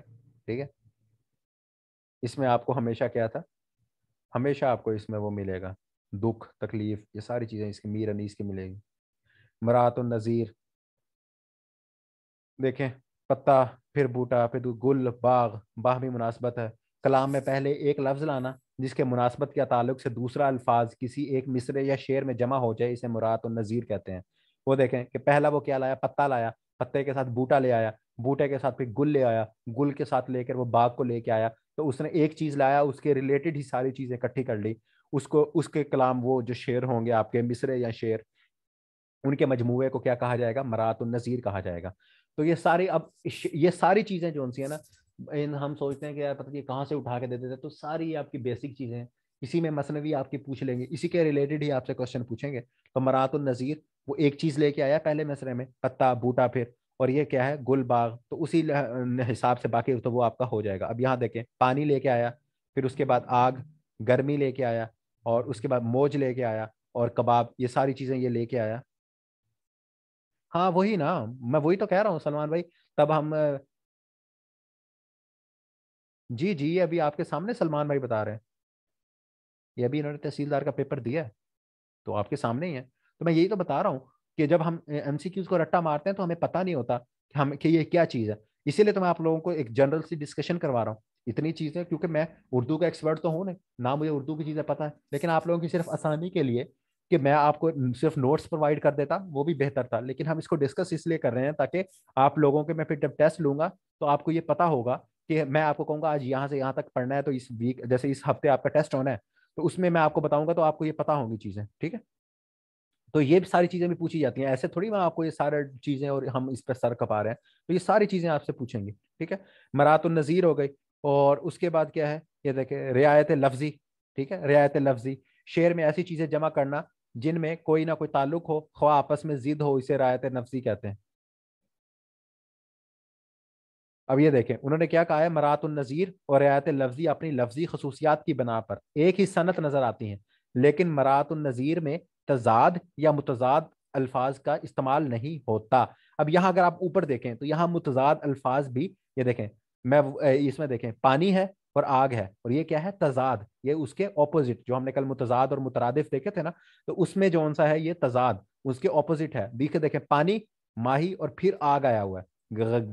ठीक है। इसमें आपको हमेशा क्या था, हमेशा आपको इसमें वो मिलेगा, दुख तकलीफ, ये सारी चीजें इसकी मीर अनीस की मिलेगी। मरात नज़ीर, देखें, पत्ता, फिर बूटा, फिर गुल, बाग, बाग भी मुनासबत है। कलाम में पहले एक लफ्ज लाना जिसके मुनासबत के ताल्लुक से दूसरा अल्फाज किसी एक मिसरे या शेर में जमा हो जाए, इसे मुरात और नज़ीर कहते हैं। वो देखें कि पहला वो क्या लाया, पत्ता लाया, पत्ते के साथ बूटा ले आया, बूटे के साथ फिर गुल ले आया, गुल के साथ लेकर वो बाग को लेके आया। तो उसने एक चीज लाया, उसके रिलेटेड ही सारी चीजें इकट्ठी कर ली, उसको उसके कलाम, वो जो शेर होंगे आपके मिसरे या शेर, उनके मजमूए को क्या कहा जाएगा, मरात नज़ीर कहा जाएगा। तो ये सारी, अब ये सारी चीजें जो सी है ना, इन हम सोचते हैं कि यार पता नहीं कहाँ से उठा के दे देते, तो सारी ये आपकी बेसिक चीजें हैं। इसी में मसनवी आपकी पूछ लेंगे, इसी के रिलेटेड ही आपसे क्वेश्चन पूछेंगे। तो मरात नज़ीर, वो एक चीज लेके आया पहले मिसरे में, पत्ता बूटा, फिर और ये क्या है, गुल बाग, तो उसी हिसाब से बाकी तो वो आपका हो जाएगा। अब यहाँ देखें, पानी लेके आया, फिर उसके बाद आग, गर्मी लेके आया, और उसके बाद मौज लेके आया, और कबाब, ये सारी चीजें ये लेके आया। हाँ वही ना, मैं वही तो कह रहा हूँ सलमान भाई। तब हम जी जी, अभी आपके सामने सलमान भाई बता रहे हैं। ये अभी इन्होंने तहसीलदार का पेपर दिया है, तो आपके सामने ही है। तो मैं यही तो बता रहा हूँ कि जब हम एमसीक्यूज को रट्टा मारते हैं तो हमें पता नहीं होता कि ये क्या चीज़ है। इसीलिए तो मैं आप लोगों को एक जनरल सी डिस्कशन करवा रहा हूँ इतनी चीज़ें, क्योंकि मैं उर्दू का एक्सपर्ट तो हूँ नहीं ना, मुझे उर्दू की चीज़ें पता है, लेकिन आप लोगों की सिर्फ आसानी के लिए कि मैं आपको सिर्फ नोट्स प्रोवाइड कर देता वो भी बेहतर था, लेकिन हम इसको डिस्कस इसलिए कर रहे हैं ताकि आप लोगों के, मैं फिर जब टेस्ट लूंगा तो आपको ये पता होगा कि मैं आपको कहूंगा आज यहाँ से यहाँ तक पढ़ना है, तो इस वीक जैसे इस हफ्ते आपका टेस्ट होना है तो उसमें मैं आपको बताऊंगा तो आपको ये पता होंगी चीजें, ठीक है। तो ये भी सारी चीजें भी पूछी जाती हैं, ऐसे थोड़ी मैं आपको ये सारी चीजें और हम इस पर सर खपा रहे हैं, तो ये सारी चीजें आपसे पूछेंगी, ठीक है। मरातुन नज़ीर हो गई, और उसके बाद क्या है, ये देखें रियायत लफ्जी, ठीक है। रियायत लफ्जी, शेर में ऐसी चीजें जमा करना जिनमें कोई ना कोई ताल्लुक हो, ख्वाह आपस में जिद हो, इसे रियायत लफ्जी कहते हैं। अब ये देखें उन्होंने क्या कहा है, मरातुन नज़ीर और रियायत लफ्जी अपनी लफ्जी खसूसियात की बना पर एक ही सनत नजर आती हैं, लेकिन मरातुन नज़ीर में तजाद या मुतजाद अल्फाज का इस्तेमाल नहीं होता। अब यहाँ अगर आप ऊपर देखें तो यहाँ मुतजाद अल्फाज भी, ये देखें, मैं इसमें देखें पानी है और आग है, और ये क्या है, तजाद, ये उसके ऑपोजिट, जो हमने कल मुतजाद और मुतरादिफ देखे थे ना, तो उसमें जो सा है ये तजाद उसके ऑपोजिट है। देखे देखें पानी, माही, और फिर आग आया हुआ है,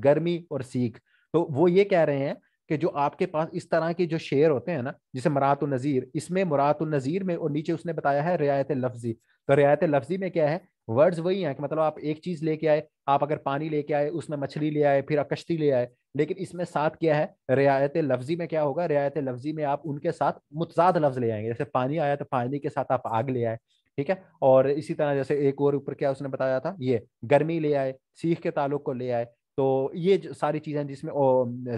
गर्मी और सीख। तो वो ये कह रहे हैं कि जो आपके पास इस तरह के जो शेर होते हैं ना, जिसे मरातुन नज़ीर, इसमें मुरातुन नज़ीर में, और नीचे उसने बताया है रियायत लफ्जी, तो रियायत लफ्जी में क्या है, वर्ड्स वही हैं कि मतलब आप एक चीज लेके आए, आप अगर पानी लेके आए, उसमें मछली ले आए, फिर आप कश्ती ले आए, लेकिन इसमें साथ क्या है, रियायत लफ्जी में क्या होगा, रियायत लफ्जी में आप उनके साथ मुतजाद लफ्ज ले आएंगे, जैसे पानी आया तो पानी के साथ आप आग ले आए, ठीक है। और इसी तरह जैसे एक और ऊपर क्या उसने बताया था, ये गर्मी ले आए, सीख के ताल्लुक को ले आए। तो ये सारी चीजें जिसमें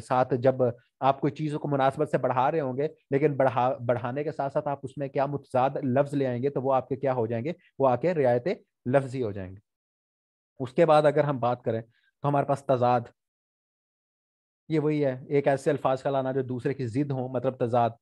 साथ जब आप कोई चीजों को मुनासबत से बढ़ा रहे होंगे, लेकिन बढ़ाने के साथ साथ आप उसमें क्या मुतजाद लफ्ज ले आएंगे, तो वो आपके क्या हो जाएंगे, वो आके रियायत लफ्जी हो जाएंगे। उसके बाद अगर हम बात करें तो हमारे पास तजाद, ये वही है, एक ऐसे अल्फाज का लाना जो दूसरे की जिद हो, मतलब तजाद।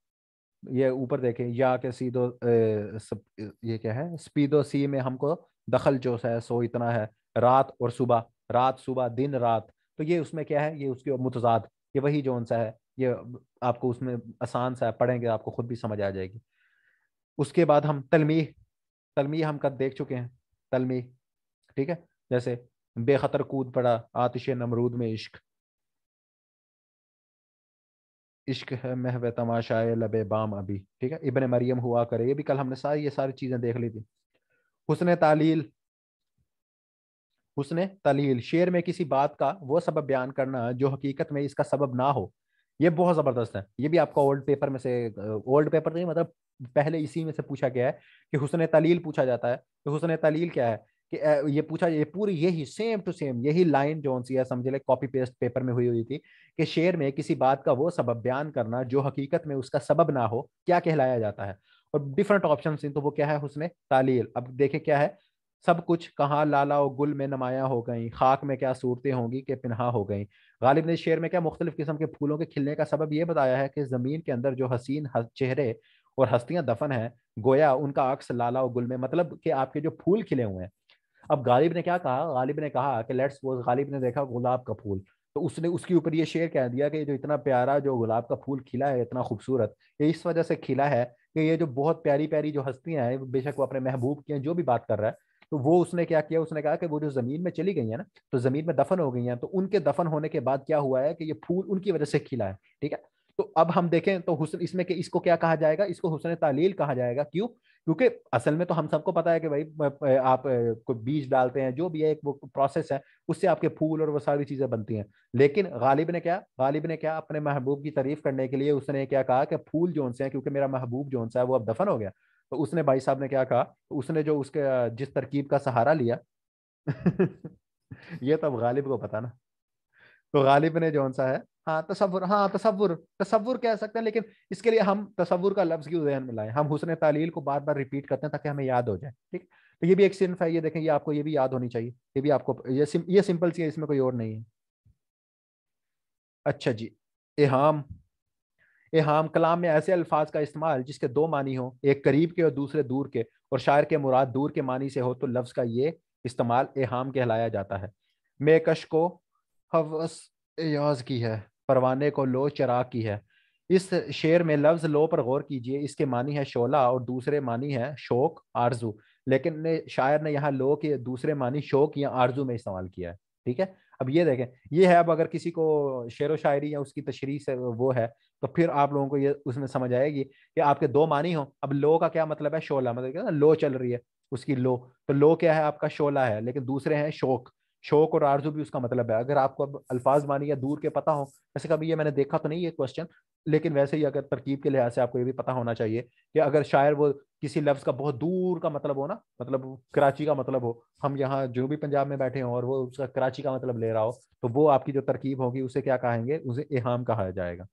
ये ऊपर देखें, या के सीधो ये क्या है, स्पीदो सी में हमको दखल जो है सो इतना है, रात और सुबह, रात सुबह, दिन रात, तो ये उसमें क्या है, ये उसके मुतजाद, ये वही जोन सा है, ये आपको उसमें आसान सा है, पढ़ेंगे आपको खुद भी समझ आ जाएगी। उसके बाद हम तलमीह, तलमीह हम कद देख चुके हैं, तलमीह, ठीक है। जैसे बेखतर कूद पड़ा आतिश नमरूद में इश्क, इश्क है महव तमाशाए लबे बाम अभी, ठीक है। इब्ने मरियम हुआ करे, ये भी कल हमने सारी ये सारी चीजें देख ली थी। हुस्न तालील, हुस्न तलील, शेर में किसी बात का वो सबब बयान करना जो हकीकत में इसका सबब ना हो, ये बहुत जबरदस्त है। ये भी आपका ओल्ड पेपर में से, ओल्ड पेपर नहीं मतलब पहले इसी में से पूछा गया है कि हुस्न तलील पूछा जाता है। तो हुस्न तलील क्या है कि ये पूछा, ये पूरी यही सेम टू सेम यही लाइन जो सी है, समझ ले कॉपी पेस्ट पेपर में हुई हुई थी कि शेर में किसी बात का वो सबब बयान करना जो हकीकत में उसका सबब ना हो, क्या कहलाया जाता है। और डिफरेंट ऑप्शन, तो वो क्या है, हुस्न तालील। अब देखे क्या है, सब कुछ कहाँ लाला और गुल में नुमाया हो गई, खाक में क्या सूरतें होंगी कि पिन्हा हो गई। गालिब ने शेर में क्या मुख्तलिफ किस्म के फूलों के खिलने का सबब यह बताया है कि जमीन के अंदर जो हसीन चेहरे और हस्तियां दफन हैं, गोया उनका अक्स लाला और गुल में, मतलब कि आपके जो फूल खिले हुए हैं। अब गालिब ने क्या कहा, गालिब ने कहा कि लेट्स सपोज गालिब ने देखा गुलाब का फूल, तो उसने उसके ऊपर ये शेर कह दिया कि जो इतना प्यारा जो गुलाब का फूल खिला है, इतना खूबसूरत, ये इस वजह से खिला है कि ये जो बहुत प्यारी प्यारी जो हस्तियां हैं, बेशक वो अपने महबूब की हैं, जो भी बात कर रहा है, तो वो उसने क्या किया, उसने कहा कि वो जो जमीन में चली गई है ना, तो जमीन में दफन हो गई हैं, तो उनके दफन होने के बाद क्या हुआ है कि ये फूल उनकी वजह से खिला है, ठीक है। तो अब हम देखें तो हुस्न इसमें कि इसको क्या कहा जाएगा, इसको हुस्न तालील कहा जाएगा। क्यों? क्योंकि असल में तो हम सबको पता है कि भाई आप कोई बीज डालते हैं, जो भी है एक वो प्रोसेस है, उससे आपके फूल और वो सारी चीजें बनती हैं। लेकिन गालिब ने क्या अपने महबूब की तारीफ करने के लिए उसने क्या कहा कि फूल जोन से हैं, क्योंकि मेरा महबूब जोन सा है वो अब दफन हो गया। तो उसने भाई साहब ने क्या कहा, तो उसने जो उसके जिस तरकीब का सहारा लिया ये तो अब गालिब को पता ना। तो गालिब ने जौन सा है, हाँ तसव्वुर, हाँ तसव्वुर, तसव्वुर कह सकते हैं, लेकिन इसके लिए हम तसव्वुर का लफ्ज क्यों जहन में लाएं, हम हुस्न तालील को बार बार रिपीट करते हैं ताकि हमें याद हो जाए, ठीक। तो ये भी एक सिन्फ है, ये देखें, ये आपको ये भी याद होनी चाहिए, ये भी आपको ये सिंपल सी है, इसमें कोई और नहीं है। अच्छा जी, इहाम, इहाम कलाम में ऐसे अल्फाज का इस्तेमाल जिसके दो मानी हो, एक करीब के और दूसरे दूर के, और शायर के मुराद दूर के मानी से हो, तो लफ्ज का ये इस्तेमाल इहाम कहलाया जाता है। मेकश को हवस एयाज की है, परवाने को लो चराग की है। इस शेर में लफ्ज लो पर गौर कीजिए, इसके मानी है शोला और दूसरे मानी है शौक आरजू, लेकिन शायर ने यहाँ लो के दूसरे मानी शौक या आरजू में इस्तेमाल किया है। ठीक है, अब ये देखें, ये है, अब अगर किसी को शेर व शायरी या उसकी तशरीह से वो है, तो फिर आप लोगों को ये उसमें समझ आएगी कि आपके दो मानी हो। अब लो का क्या मतलब है, शोला, मतलब क्या, लो चल रही है उसकी लो, तो लो क्या है आपका, शोला है, लेकिन दूसरे हैं शौक। शौक और आरजू भी उसका मतलब है। अगर आपको अब अल्फाज मानी या दूर के पता हो, वैसे कभी ये मैंने देखा तो नहीं ये क्वेश्चन, लेकिन वैसे ही अगर तरकीब के लिहाज से आपको ये भी पता होना चाहिए कि अगर शायर वो किसी लफ्ज का बहुत दूर का मतलब हो ना, मतलब कराची का मतलब हो, हम यहाँ जो भी पंजाब में बैठे हों और वो उसका कराची का मतलब ले रहा हो, तो वो आपकी जो तरकीब होगी उसे क्या कहेंगे, उसे इहाम कहा जाएगा।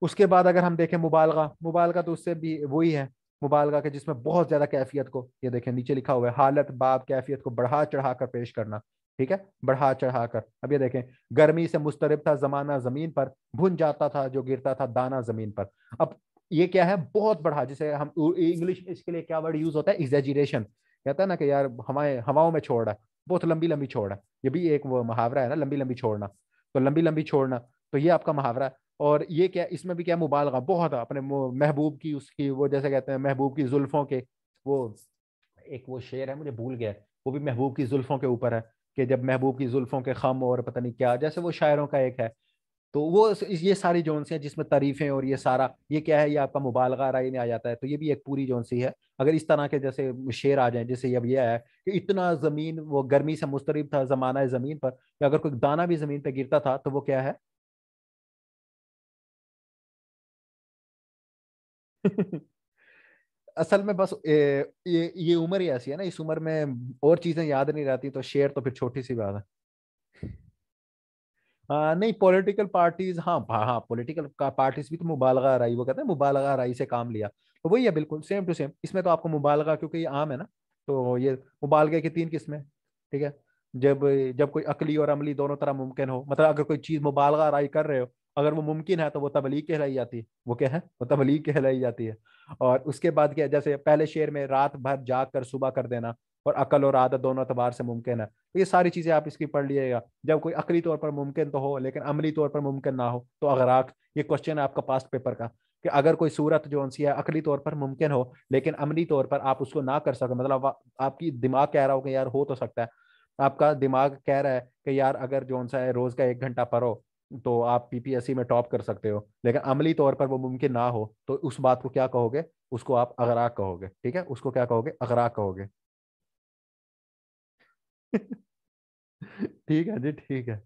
उसके बाद अगर हम देखें मुबालगा, मुबालगा तो उससे भी वही है, मुबालगा के जिसमें बहुत ज्यादा कैफियत को, ये देखें नीचे लिखा हुआ है, हालत बाब कैफियत को बढ़ा चढ़ा कर पेश करना। ठीक है, बढ़ा चढ़ा कर। अब ये देखें, गर्मी से मुस्तरब था जमाना जमीन पर, भुन जाता था जो गिरता था दाना जमीन पर। अब ये क्या है, बहुत बढ़ा, जिसे हम इंग्लिश में इसके लिए क्या वर्ड यूज होता है, एग्जेजरेशन, कहता है ना कि यार हवाएं हवाओं में छोड़ रहा है, बहुत लंबी लंबी छोड़ रहा है, ये भी एक वो मुहावरा है ना, लंबी लंबी छोड़ना, तो लंबी लंबी छोड़ना, तो ये आपका मुहावरा है। और ये क्या, इसमें भी क्या मुबालगा बहुत है, अपने महबूब की, उसकी वो जैसे कहते हैं महबूब की जुल्फों के, वो एक वो शेर है मुझे भूल गया है, वो भी महबूब की जुल्फों के ऊपर है, कि जब महबूब की जुल्फों के खम और पता नहीं क्या, जैसे वो शायरों का एक है। तो वो ये सारी जोन सी है जिसमें तारीफें और ये सारा, ये क्या है, ये आपका मुबालगा राय में आ जाता है, तो ये भी एक पूरी जोन सी है। अगर इस तरह के जैसे शेर आ जाए, जैसे अब ये है कि इतना जमीन वो गर्मी से मुस्तरिब था जमाना जमीन पर, कि अगर कोई दाना भी जमीन पर गिरता था तो वो क्या है। असल में बस ये उम्र ही ऐसी है ना, इस उम्र में और चीजें याद नहीं रहती, तो शेर तो फिर छोटी सी बात है। नहीं, पॉलिटिकल पार्टीज, हाँ हाँ, पॉलिटिकल का पार्टीज भी तो मुबालगा राई, वो कहते हैं मुबालगा राई से काम लिया, तो वही है बिल्कुल सेम टू सेम। इसमें तो आपको मुबालगा, क्योंकि ये आम है ना, तो ये मुबालगे की तीन किस्में। ठीक है, जब जब कोई अकली और अमली दोनों तरह मुमकिन हो, मतलब अगर कोई चीज मुबालगा राई कर रहे हो, अगर वो मुमकिन है तो वो तबलीग कहलाई जाती है, वो क्या है, वो तबलीग कहलाई जाती है। और उसके बाद क्या है, जैसे पहले शेर में रात भर जाग कर सुबह कर देना, और अकल और आदत दोनों एतबार से मुमकिन है, तो ये सारी चीजें आप इसकी पढ़ लीजिएगा। जब कोई अकली तौर पर मुमकिन तो हो लेकिन अमली तौर पर मुमकिन ना हो, तो अगराक, ये क्वेश्चन है आपका पास्ट पेपर का, कि अगर कोई सूरत जो सी है अकली तौर पर मुमकिन हो लेकिन अमली तौर पर आप उसको ना कर सको, मतलब आपकी दिमाग कह रहा हो कि यार हो तो सकता है, आपका दिमाग कह रहा है कि यार अगर जो सा है रोज का 1 घंटा पढ़ो तो आप पीपीएससी में टॉप कर सकते हो, लेकिन अमली तौर पर वो मुमकिन ना हो, तो उस बात को क्या कहोगे, उसको आप अगराक कहोगे। ठीक है, उसको क्या कहोगे, अगराक कहोगे। ठीक है जी, ठीक है।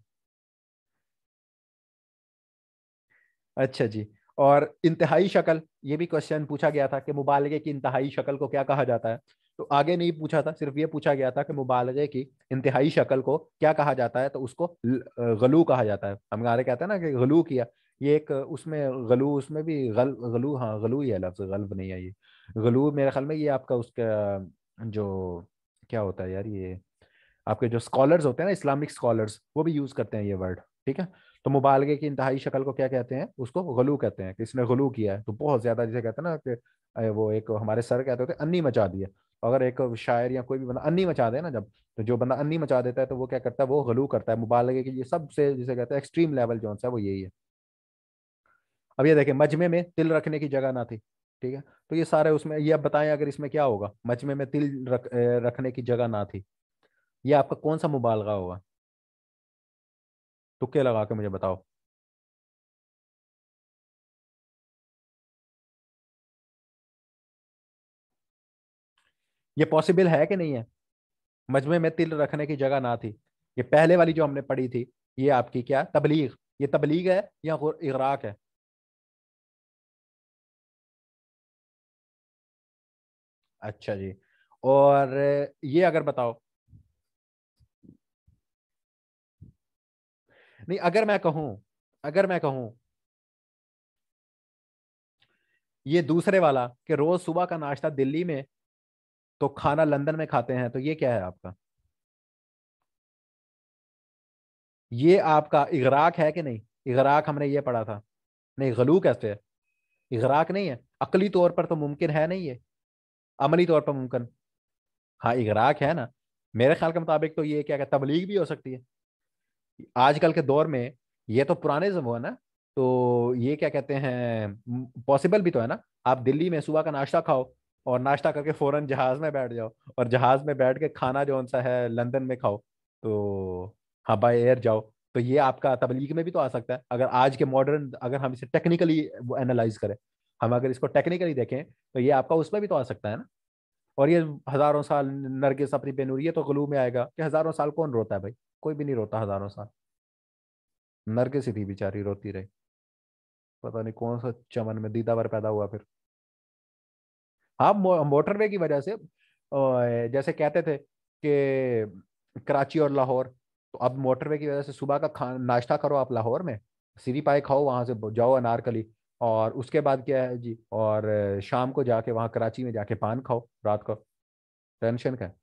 अच्छा जी, और इंतहाई शक्ल, ये भी क्वेश्चन पूछा गया था कि मुबालगे की इंतहाई शक्ल को क्या कहा जाता है। तो आगे नहीं पूछा था, सिर्फ ये पूछा गया था कि मुबालगे की इंतहाई शक्ल को क्या कहा जाता है, तो उसको गलू कहा जाता है। हम हमारे कहते हैं ना कि गलू किया, ये एक उसमें गलू, उसमें भी गलू, हाँ गलू ही है लफ्ज, गल्ब नहीं है ये। गलू मेरे ख्याल में ये आपका उसका जो क्या होता है यार, ये आपके जो स्कॉलर्स होते हैं ना, इस्लामिक स्कॉलर्स, वो भी यूज करते हैं ये वर्ड। ठीक है, तो मुबालगे की इंतहाई शक्ल को क्या कहते हैं, उसको गलू कहते हैं, कि इसने गलू किया है, तो बहुत ज्यादा, जिसे कहते हैं ना कि वो एक हमारे सर कहते होते हैं अन्नी मचा दिया। अगर एक शायर या कोई भी बंदा अन्नी मचा दे ना जब, तो जो बंदा अन्नी मचा देता है तो वो क्या करता है, वो गलू करता है। मुबालगे की ये सबसे जिसे कहते हैं एक्सट्रीम लेवल जो सा है वो यही है। अब ये देखें, मजमे में तिल रखने की जगह ना थी। ठीक है, तो ये सारे उसमें, ये अब बताएं अगर इसमें क्या होगा, मजमे में तिल रखने की जगह ना थी, ये आपका कौन सा मुबालगा होगा, तुक्के लगा के मुझे बताओ। ये पॉसिबल है कि नहीं है, मजमे में तिल रखने की जगह ना थी, ये पहले वाली जो हमने पढ़ी थी, ये आपकी क्या तबलीग, ये तबलीग है या इगराक है। अच्छा जी, और ये अगर बताओ, नहीं अगर मैं कहूं ये दूसरे वाला, कि रोज सुबह का नाश्ता दिल्ली में तो खाना लंदन में खाते हैं, तो ये क्या है आपका, ये आपका इगराक है कि नहीं। इगराक हमने ये पढ़ा था, नहीं गलू कैसे है, इगराक नहीं है, अकली तौर पर तो मुमकिन है नहीं ये, अमली तौर पर मुमकिन, हाँ इगराक है ना। मेरे ख्याल के मुताबिक तो ये क्या कहते, तबलीग भी हो सकती है आजकल के दौर में, ये तो पुराने वो है ना, तो ये क्या कहते हैं, पॉसिबल भी तो है ना। आप दिल्ली में सुबह का नाश्ता खाओ और नाश्ता करके फौरन जहाज में बैठ जाओ, और जहाज में बैठ के खाना जो सा है लंदन में खाओ। तो हाँ, बाय एयर जाओ। तो ये आपका तबलीग में भी तो आ सकता है, अगर आज के मॉडर्न, अगर हम इसे टेक्निकली एनालाइज करें, हम अगर इसको टेक्निकली देखें, तो ये आपका उसमें भी तो आ सकता है ना। और ये हजारों साल नरगिस अपनी बेनूरी, ये तो गलू में आएगा कि हजारों साल कौन रोता है भाई? कोई भी नहीं रोता हजारों साल। नरगिस ही थी बेचारी, रोती रही। पता नहीं कौन सा चमन में दीदावर पैदा हुआ फिर। हाँ, मोटरवे की वजह से जैसे कहते थे कि कराची और लाहौर, तो अब मोटरवे की वजह से सुबह का खा नाश्ता करो आप लाहौर में, सीरी पाए खाओ, वहां से जाओ अनारकली, और उसके बाद क्या है जी, और शाम को जाके वहां कराची में जाके पान खाओ रात को। टेंशन का है।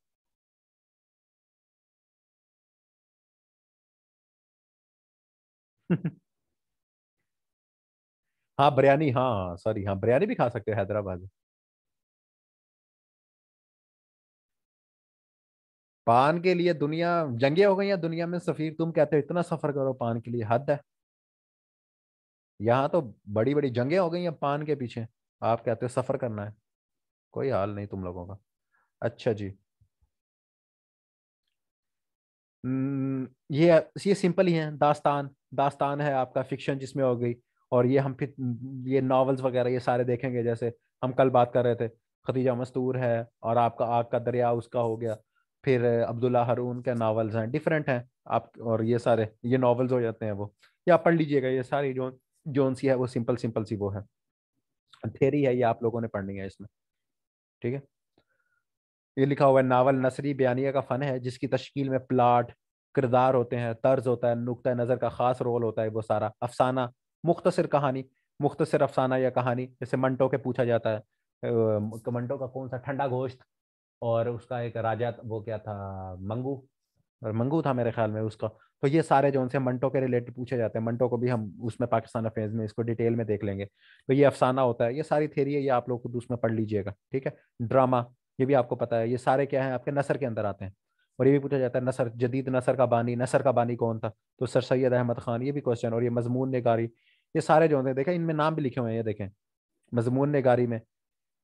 हाँ बिरयानी, हाँ सॉरी, हाँ बिरयानी भी खा सकते हो हैदराबाद में। पान के लिए दुनिया जंगे हो गई हैं दुनिया में सफीर, तुम कहते हो इतना सफर करो पान के लिए, हद है। यहाँ तो बड़ी बड़ी जंगें हो गई हैं पान के पीछे, आप कहते हो सफर करना है। कोई हाल नहीं तुम लोगों का। अच्छा जी। ये सिंपल ही है, दास्तान। दास्तान है आपका फिक्शन जिसमें हो गई। और ये हम फिर ये नॉवेल्स वगैरह ये सारे देखेंगे, जैसे हम कल बात कर रहे थे, खदीजा मस्तूर है, और आपका आग का दरिया उसका हो गया। फिर अब्दुल्ला हारून के नॉवेल्स हैं, डिफरेंट हैं आप, और ये सारे ये नॉवेल्स हो जाते हैं वो। या पढ़ लीजिएगा ये सारी जो जोन सी है वो सिंपल सिंपल सी वो है, थेरी है, ये आप लोगों ने पढ़नी है इसमें। ठीक है। ये लिखा हुआ है, नावल नसरी बयानिया का फन है जिसकी तश्कील में प्लाट, किरदार होते हैं, तर्ज होता है, नुक्ता नज़र का खास रोल होता है, वो सारा अफसाना, मुख्तसर कहानी, मुख्तसर अफसाना या कहानी, जैसे मंटो के पूछा जाता है, मंटो का कौन सा ठंडा गोश्त, और उसका एक राजा वो क्या था, मंगू, और मंगू था मेरे ख्याल में उसका। तो ये सारे जो उनसे मंटो के रिलेटेड पूछे जाते हैं, मंटो को भी हम उसमें पाकिस्तान अफेयर्स में इसको डिटेल में देख लेंगे। तो ये अफसाना होता है, ये सारी थेरी है, ये आप लोग खुद उसमें पढ़ लीजिएगा, ठीक है। ड्रामा, ये भी आपको पता है, ये सारे क्या है आपके नसर के अंदर आते हैं। और ये भी पूछा जाता है, नसर जदीद नसर का बानी कौन था? तो सर सैयद अहमद खान, ये भी क्वेश्चन। और ये मजमून निगारी, ये सारे जो होते हैं देखें, इनमें नाम भी लिखे हुए हैं, ये देखें, मजमून निगारी में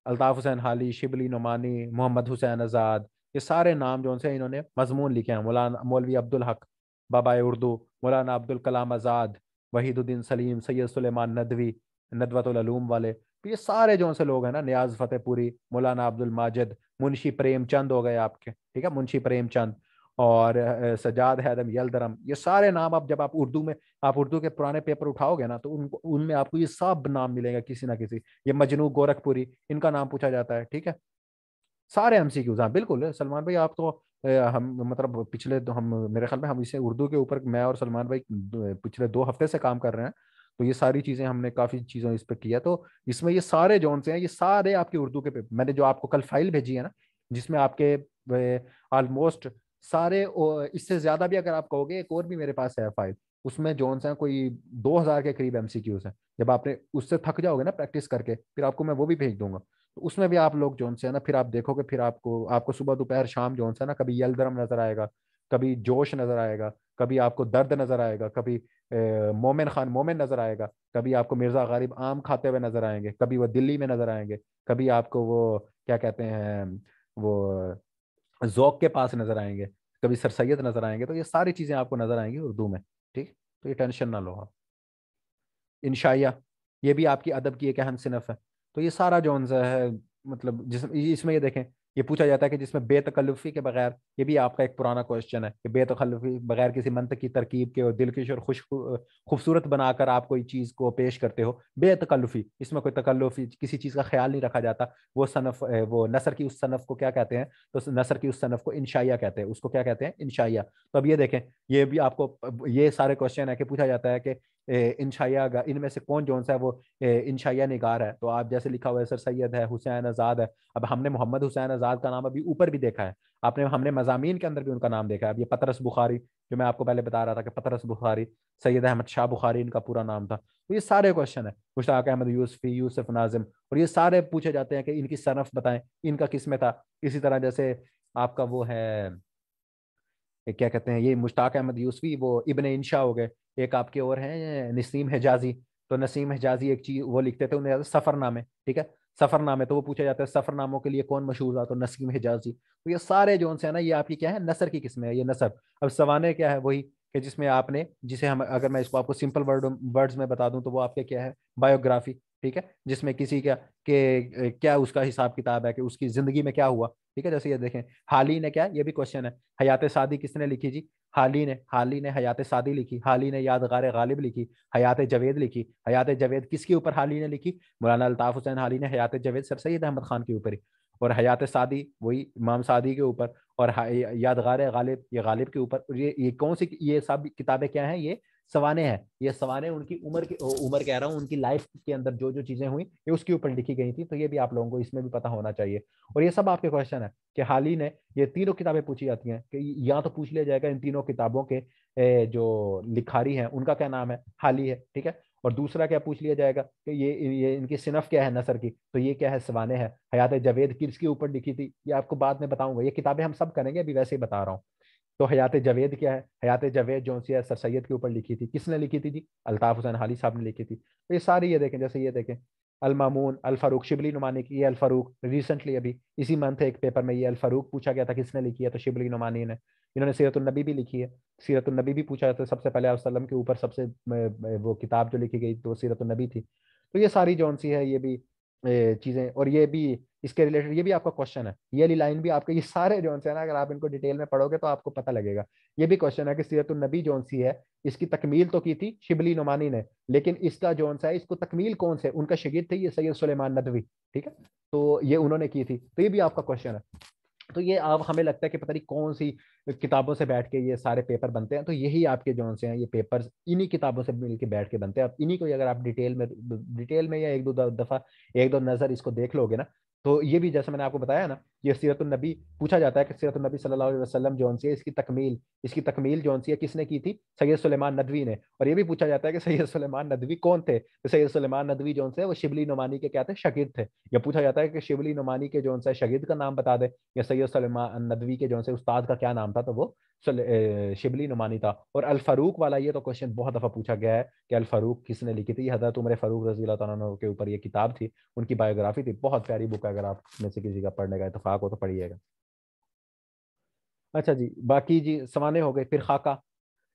अल्ताफ हुसैन हाली, शिबली नुमानी, मोहम्मद हुसैन आज़ाद, ये सारे नाम जो उनसे इन्होंने मजमून लिखे हैं। मौलाना मौलवी अब्दुल हक बाबा उर्दू, मौलाना अब्दुल कलाम आज़ाद, वहीदुद्दीन सलीम, सैयद सुलेमान नदवी, नदवतुल उलूम वाले, तो ये सारे जो से लोग हैं ना, नियाज फतेहपुरी, मौलाना अब्दुल माजिद, मुंशी प्रेमचंद हो गए आपके, ठीक है, मुंशी प्रेमचंद, और सजाद हैदम यलदरम, ये सारे नाम आप जब आप उर्दू के पुराने पेपर उठाओगे ना, तो उनमें आपको ये सब नाम मिलेगा किसी ना किसी। ये मजनू गोरखपुरी, इनका नाम पूछा जाता है, ठीक है। सारे एमसीक्यूज, हाँ बिल्कुल सलमान भाई, आप तो हम मतलब पिछले हम मेरे ख्याल में हम इसे उर्दू के ऊपर मैं और सलमान भाई पिछले 2 हफ्ते से काम कर रहे हैं। तो ये सारी चीजें हमने काफी चीजों इस पे किया, तो इसमें ये सारे जोन से हैं, ये सारे आपके उर्दू के पेपर, मैंने जो आपको कल फाइल भेजी है ना, जिसमें आपके ऑलमोस्ट सारे इससे ज्यादा भी अगर आप कहोगे, एक और भी मेरे पास है फाइल, उसमें जोन से कोई 2,000 के करीब एमसीक्यूज हैं। जब आपने उससे थक जाओगे ना प्रैक्टिस करके, फिर आपको मैं वो भी भेज दूंगा। तो उसमें भी आप लोग जोन से है ना, फिर आप देखोगे, फिर आपको आपको सुबह दोपहर शाम जोन से है ना, कभी यलदरम नजर आएगा, कभी जोश नजर आएगा, कभी आपको दर्द नजर आएगा, कभी मोमिन खान मोमिन नजर आएगा, कभी आपको मिर्जा गालिब आम खाते हुए नजर आएंगे, कभी वो दिल्ली में नजर आएंगे, कभी आपको वो क्या कहते हैं, वो जौक के पास नजर आएंगे, कभी सर सैयद नजर आएंगे। तो ये सारी चीजें आपको नजर आएंगी उर्दू में, ठीक। तो ये टेंशन ना लो आप। इंशाइया, ये भी आपकी अदब की एक अहम सिनफ है। तो ये सारा जो है, मतलब इसमें ये देखें, ये पूछा जाता है कि जिसमें बेतकल्लुफ़ी के बगैर, ये भी आपका एक पुराना क्वेश्चन है कि बेतकल्लुफ़ी बगैर किसी मंतक की तरकीब के और दिलकश और खुश खूबसूरत बनाकर आप कोई चीज़ को पेश करते हो, बेतकल्लुफ़ी, इसमें कोई तकल्लुफ़ी किसी चीज़ का ख्याल नहीं रखा जाता। वो सनफ वो नसर की उस सनफ को क्या कहते हैं? तो नसर की उस सनफ को इंशाइया कहते हैं, उसको क्या कहते हैं? इंशाइया। तो अब ये देखें, ये भी आपको ये सारे क्वेश्चन है कि पूछा जाता है कि इंशाइया इनमें से कौन जोन सा है वो इंशाइया निगार है? तो आप जैसे लिखा हुआ है, सर सैयद है, हुसैन आज़ाद है। अब हमने मोहम्मद हुसैन आज़ाद का नाम अभी ऊपर भी देखा है, आपने हमने मजामीन के अंदर भी उनका नाम देखा है। अब ये पतरस बुखारी, जो मैं आपको पहले बता रहा था कि पतरस बुखारी, सैयद अहमद शाह बुखारी इनका पूरा नाम था। तो ये सारे क्वेश्चन है, मुश्ताक अहमद यूसफी, यूसुफ नाजिम, और ये सारे पूछे जाते हैं कि इनकी सनफ बताएं, इनका किस में था। इसी तरह जैसे आपका वो है, ये क्या कहते हैं, ये मुश्ताक अहमद यूसफी वो इब्ने इंशा हो गए। एक आपके और हैं नसीम हिजाजी, तो नसीम हिजाजी एक चीज वो लिखते थे, उन्हें सफरनामे, ठीक है, सफरनामे। तो वो पूछा जाता है सफरनामों के लिए कौन मशहूर था, तो नसीम हिजाजी। तो ये सारे जो है ना, ये आपकी क्या है, नसर की किस्में है, ये नसर। अब सवाने क्या है, वही कि जिसमें आपने, जिसे हम, अगर मैं इसको आपको सिंपल वर्ड्स में बता दूं, तो वो आपके क्या है, बायोग्राफी, ठीक है, जिसमें किसी का के क्या उसका हिसाब किताब है, कि उसकी जिंदगी में क्या हुआ, ठीक है। जैसे ये देखें, हाली ने क्या, ये भी क्वेश्चन है, हयात सादी किसने लिखी जी, हाली ने हयात सादी लिखी, हाली ने यादगार गालिब लिखी, हयात जवेद लिखी। हयात जवेद किसके ऊपर हाली ने लिखी, मौलाना अल्ताफ हुसैन हाली ने हयात जवेद सर सैयद अहमद खान के ऊपर ही। और हयात सादी वही इमाम सादी के ऊपर। और यादगार गालिब ये गालिब के ऊपर। और ये कौन सी, ये सब किताबें क्या हैं, ये सवाने हैं। ये सवाने उनकी उम्र कह रहा हूँ, उनकी लाइफ के अंदर जो जो चीजें हुई, ये उसके ऊपर लिखी गई थी। तो ये भी आप लोगों को इसमें भी पता होना चाहिए। और ये सब आपके क्वेश्चन है कि हाल ही ने, ये तीनों किताबें पूछी जाती हैं, कि या तो पूछ लिया जाएगा इन तीनों किताबों के जो लिखारी हैं उनका क्या नाम है, हाली है, ठीक है। और दूसरा क्या पूछ लिया जाएगा कि ये इनकी सिनफ क्या है नसर की, तो ये क्या है, सवाने है। हयात जवेद किसके ऊपर लिखी थी, ये आपको बाद में बताऊंगा, ये किताबें हम सब करेंगे, अभी वैसे ही बता रहा हूँ। तो हयात जवेद क्या है, हयात जवेद जो सी है सर सैयद के ऊपर लिखी थी, किसने लिखी थी जी, अल्ताफ हुसैन हाली साहब ने लिखी थी। तो ये सारी, ये देखें, जैसे ये देखें, अल मामून अल फारूक शिबली नुमानी की, ये अल फारूक रिसेंटली अभी इसी मंथ एक पेपर में ये अल फारूक पूछा गया था, किसने लिखी है, तो शिबली नुमानी ने। इन्होंने सीरतुन नबी भी लिखी है। सीरतुन नबी भी पूछा जाता है, सबसे पहले वसल्लम के ऊपर सबसे वो किताब जो लिखी गई तो सीरतुन नबी थी। तो ये सारी जौन सी है, ये भी चीजें, और ये भी इसके रिलेटेड, ये भी आपका क्वेश्चन है, ये वाली लाइन भी आपके, ये सारे जौन से है ना, अगर आप इनको डिटेल में पढ़ोगे तो आपको पता लगेगा। ये भी क्वेश्चन है कि सीरतुन नबी जौन सी है, इसकी तकमील तो की थी शिबली नुमानी ने, लेकिन इसका जौन सा है, इसको तकमील कौन से, उनका शागिर्द थे, ये सैयद सुलेमान नदवी, ठीक है। तो ये उन्होंने की थी, तो ये भी आपका क्वेश्चन है। तो ये आप, हमें लगता है कि पता नहीं कौन सी किताबों से बैठ के ये सारे पेपर बनते हैं, तो यही आपके जौन से हैं, ये पेपर्स इन्हीं किताबों से मिल के बैठ के बनते हैं। अब इन्हीं को अगर आप डिटेल में या एक दो दफा, एक दो नजर इसको देख लोगे ना, तो ये भी जैसे मैंने आपको बताया ना, ये सीरतुन नबी पूछा जाता है कि सीरतुन नबी सल्लल्लाहु अलैहि वसल्लम जौन सी है, इसकी तकमील जौन सी है किसने की थी, सैयद सुलेमान नदवी ने। और ये भी पूछा जाता है कि सैयद सुलेमान नदवी कौन थे, तो सैयद सुलेमान नदवी जौन से वो शिबली नुमानी के क्या थे, शागिर्द थे। या पूछा जाता है कि शिबली नुमानी के जौन सा शागिर्द का नाम बता दे, या सैयद सलमान नदवी के जो से उस्ताद का क्या नाम था, तो वो शिबली नुमानी था। और अल फारूक वाला ये तो क्वेश्चन बहुत दफा पूछा गया है कि अल फारूक किसने लिखी थी, हजरत उमर फारूक रजी अल्लाह तआला अन्हु के ऊपर ये किताब थी, उनकी बायोग्राफी थी, बहुत प्यारी बुक है, अगर आप में से किसी का पढ़ने का इतफाक हो तो पढ़िएगा। अच्छा जी, बाकी जी सवाने हो गए, फिर खाका।